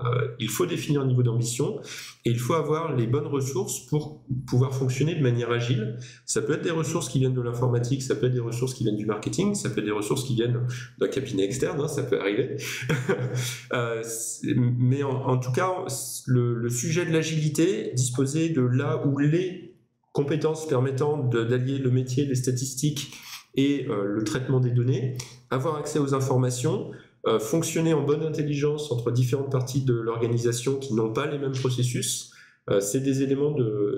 il faut définir un niveau d'ambition et il faut avoir les bonnes ressources pour pouvoir fonctionner de manière agile. Ça peut être des ressources qui viennent de l'informatique, ça peut être des ressources qui viennent du marketing, ça peut être des ressources qui viennent d'un cabinet externe, ça peut arriver. Mais en tout cas, le sujet de l'agilité, disposer de là où les compétences permettant d'allier le métier, les statistiques et le traitement des données, avoir accès aux informations, fonctionner en bonne intelligence entre différentes parties de l'organisation qui n'ont pas les mêmes processus, c'est des éléments,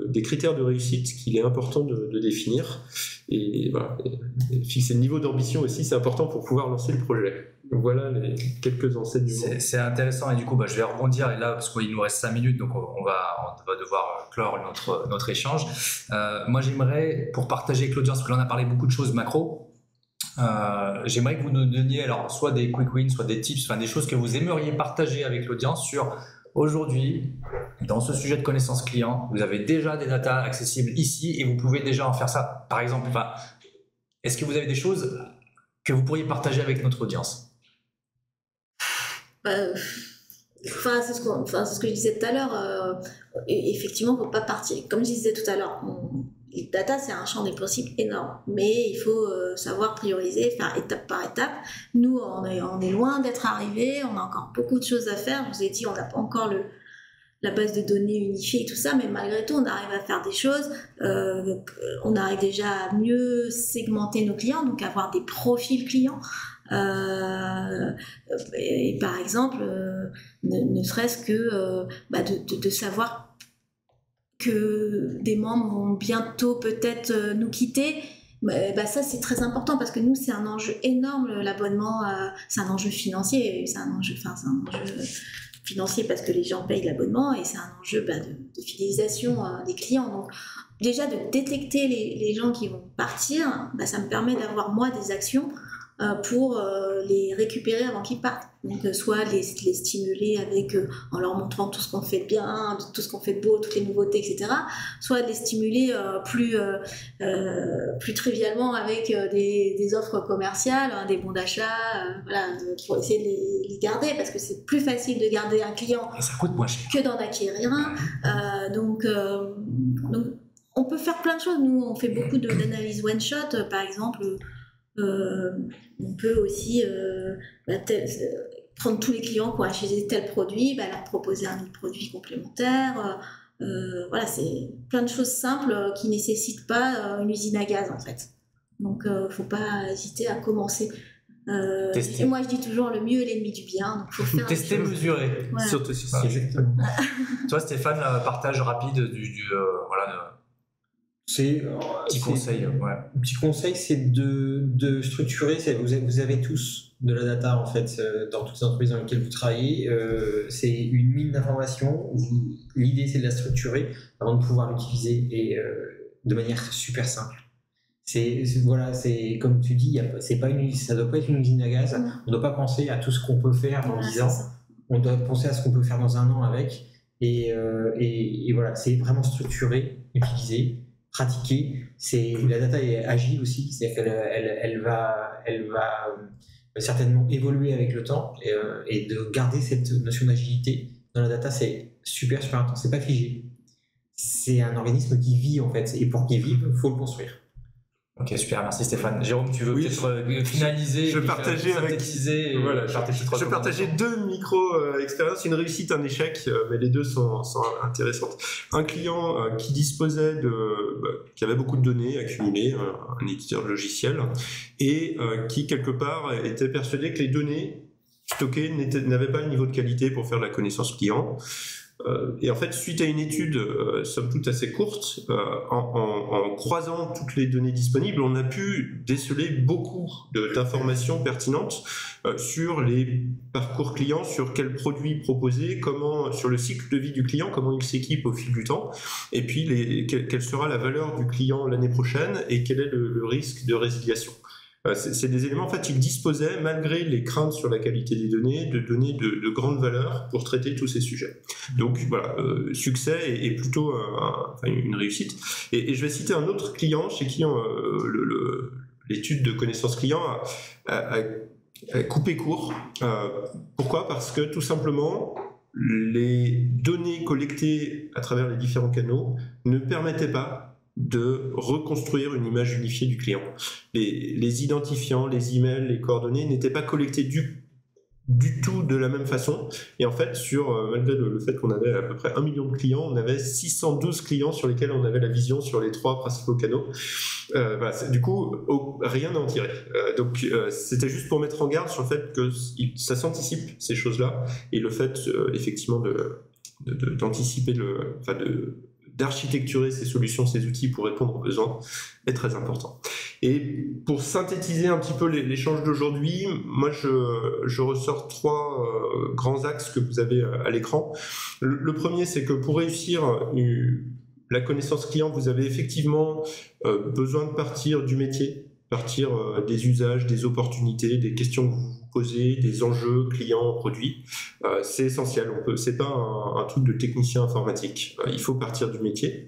des critères de réussite qu'il est important de définir. Et voilà, et fixer le niveau d'ambition aussi, c'est important pour pouvoir lancer le projet. Donc voilà les quelques enseignements. C'est intéressant et du coup je vais rebondir et là parce qu'il nous reste 5 minutes donc on va devoir clore notre échange. Moi j'aimerais, pour partager avec l'audience, parce que là on a parlé beaucoup de choses macro, j'aimerais que vous nous donniez alors soit des quick wins, soit des tips, enfin des choses que vous aimeriez partager avec l'audience sur aujourd'hui, dans ce sujet de connaissance client, vous avez déjà des data accessibles ici et vous pouvez déjà en faire ça. Par exemple, est-ce que vous avez des choses que vous pourriez partager avec notre audience? C'est ce que je disais tout à l'heure. Effectivement, il ne faut pas partir. Comme je disais tout à l'heure, le data, c'est un champ des possibles énorme. Mais il faut savoir prioriser, faire étape par étape. Nous, on est loin d'être arrivés. On a encore beaucoup de choses à faire. Je vous ai dit, on n'a pas encore la base de données unifiée et tout ça, mais malgré tout, on arrive à faire des choses. On arrive déjà à mieux segmenter nos clients, donc avoir des profils clients. Et par exemple, ne serait-ce que de savoir que des membres vont bientôt peut-être nous quitter. Ça c'est très important parce que nous c'est un enjeu énorme, l'abonnement, c'est un enjeu financier, c'est un enjeu financier parce que les gens payent l'abonnement et c'est un enjeu de fidélisation des clients. Donc déjà de détecter les gens qui vont partir, ça me permet d'avoir moi des actions pour les récupérer avant qu'ils partent. Donc soit les stimuler en leur montrant tout ce qu'on fait de bien, tout ce qu'on fait de beau, toutes les nouveautés, etc. Soit les stimuler plus trivialement avec des offres commerciales, des bons d'achat, pour essayer de les garder, parce que c'est plus facile de garder un client et ça coûte moins cher que d'en acquérir un. Donc on peut faire plein de choses. Nous, on fait beaucoup d'analyses one-shot, par exemple. On peut aussi prendre tous les clients qui ont acheté tel produit, leur proposer un autre produit complémentaire. C'est plein de choses simples qui ne nécessitent pas une usine à gaz en fait. Donc il ne faut pas hésiter à commencer. Et moi je dis toujours le mieux est l'ennemi du bien, donc faut faire tester, mesurer. Voilà. Surtout sur ça. Exactement. Toi Stéphane, partage rapide petit conseil. Un petit conseil, c'est de structurer. Vous avez tous de la data en fait dans toutes les entreprises dans lesquelles vous travaillez. C'est une mine d'informations. L'idée, c'est de la structurer avant de pouvoir l'utiliser et de manière super simple. C'est comme tu dis, ça doit pas être une usine à gaz. On doit pas penser à tout ce qu'on peut faire dans 10 ans. On doit penser à ce qu'on peut faire dans un an avec. Et voilà, c'est vraiment structuré, utilisé. Pratiquer, la data est agile aussi, c'est-à-dire qu'elle va certainement évoluer avec le temps et de garder cette notion d'agilité dans la data, c'est super important, c'est pas figé, c'est un organisme qui vit en fait et pour qu'il vive, il faut le construire. Ok, super, merci Stéphane. Jérôme, tu veux peut-être finaliser? Je partageais je partageais 2 micro-expériences, une réussite, un échec, mais les deux sont intéressantes. Un client qui disposait qui avait beaucoup de données accumulées, un éditeur de logiciel, et qui quelque part était persuadé que les données stockées n'avaient pas le niveau de qualité pour faire de la connaissance client. Et en fait, suite à une étude somme toute assez courte, en croisant toutes les données disponibles, on a pu déceler beaucoup d'informations pertinentes sur les parcours clients, sur quels produits proposer, sur le cycle de vie du client, comment il s'équipe au fil du temps, et puis quelle sera la valeur du client l'année prochaine et quel est le risque de résiliation. C'est des éléments en fait qu'ils disposaient, malgré les craintes sur la qualité des données, de données de grande valeur pour traiter tous ces sujets. Donc voilà, succès et plutôt une réussite. Et je vais citer un autre client chez qui l'étude de connaissance client a coupé court. Pourquoi ? Parce que tout simplement, les données collectées à travers les différents canaux ne permettaient pas de reconstruire une image unifiée du client. Les identifiants, les emails, les coordonnées n'étaient pas collectés du tout de la même façon. Et en fait, malgré le fait qu'on avait à peu près 1 million de clients, on avait 612 clients sur lesquels on avait la vision sur les 3 principaux canaux. Du coup, rien à en tirer. Donc, c'était juste pour mettre en garde sur le fait que ça s'anticipe, ces choses-là, et le fait, effectivement, d'anticiper d'architecturer ces solutions, ces outils pour répondre aux besoins est très important. Et pour synthétiser un petit peu l'échange d'aujourd'hui, moi je ressors 3 grands axes que vous avez à l'écran. Le premier, c'est que pour réussir la connaissance client, vous avez effectivement besoin de partir du métier, partir des usages, des opportunités, des questions que vous vous posez, des enjeux clients, produits. C'est essentiel. C'est pas un truc de technicien informatique. Il faut partir du métier.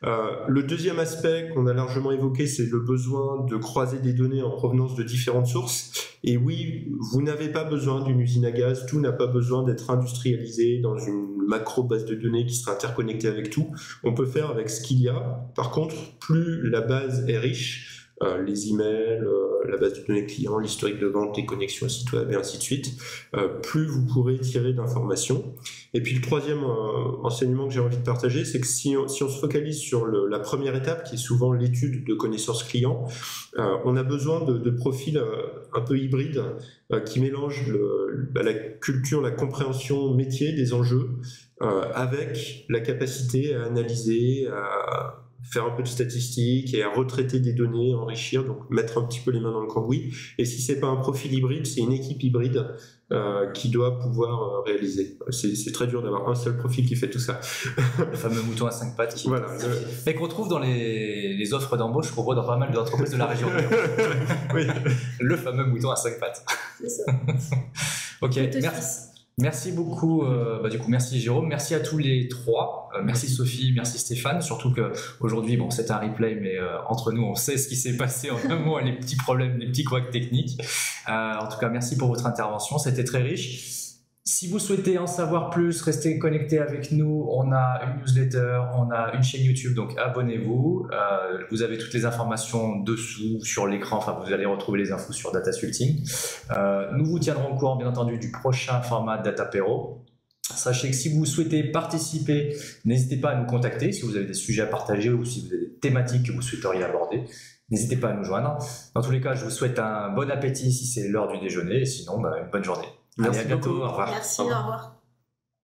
Le deuxième aspect qu'on a largement évoqué, c'est le besoin de croiser des données en provenance de différentes sources. Et oui, vous n'avez pas besoin d'une usine à gaz, tout n'a pas besoin d'être industrialisé dans une macro base de données qui sera interconnectée avec tout. On peut faire avec ce qu'il y a. Par contre, plus la base est riche, les emails, la base de données clients, l'historique de vente, les connexions au site web et ainsi de suite, plus vous pourrez tirer d'informations. Et puis le troisième enseignement que j'ai envie de partager, c'est que si on se focalise sur la première étape, qui est souvent l'étude de connaissances clients, on a besoin de profils un peu hybrides qui mélangent la culture, la compréhension métier des enjeux avec la capacité à analyser, à faire un peu de statistiques et à retraiter des données, enrichir, donc mettre un petit peu les mains dans le cambouis. Et si c'est pas un profil hybride, c'est une équipe hybride qui doit pouvoir réaliser. C'est très dur d'avoir un seul profil qui fait tout ça. Le fameux mouton à 5 pattes. Voilà. Et qu'on trouve dans les offres d'embauche qu'on voit dans pas mal d'entreprises de la région. Oui. Le fameux mouton à 5 pattes. C'est ça. Ok, merci beaucoup. Merci Jérôme, merci à tous les trois. Merci Sophie, merci Stéphane. Surtout qu'aujourd'hui, c'est un replay, mais entre nous, on sait ce qui s'est passé en un mois, les petits problèmes, les petits couacs techniques. En tout cas, merci pour votre intervention, c'était très riche. Si vous souhaitez en savoir plus, restez connectés avec nous. On a une newsletter, on a une chaîne YouTube, donc abonnez-vous. Vous avez toutes les informations dessous, sur l'écran. Enfin, vous allez retrouver les infos sur Datasulting. Nous vous tiendrons au courant, bien entendu, du prochain format Datapéro. Sachez que si vous souhaitez participer, n'hésitez pas à nous contacter. Si vous avez des sujets à partager ou si vous avez des thématiques que vous souhaiteriez aborder, n'hésitez pas à nous joindre. Dans tous les cas, je vous souhaite un bon appétit si c'est l'heure du déjeuner. Et sinon, une bonne journée. Merci Allez, à bientôt. beaucoup. Au revoir. Merci, au revoir.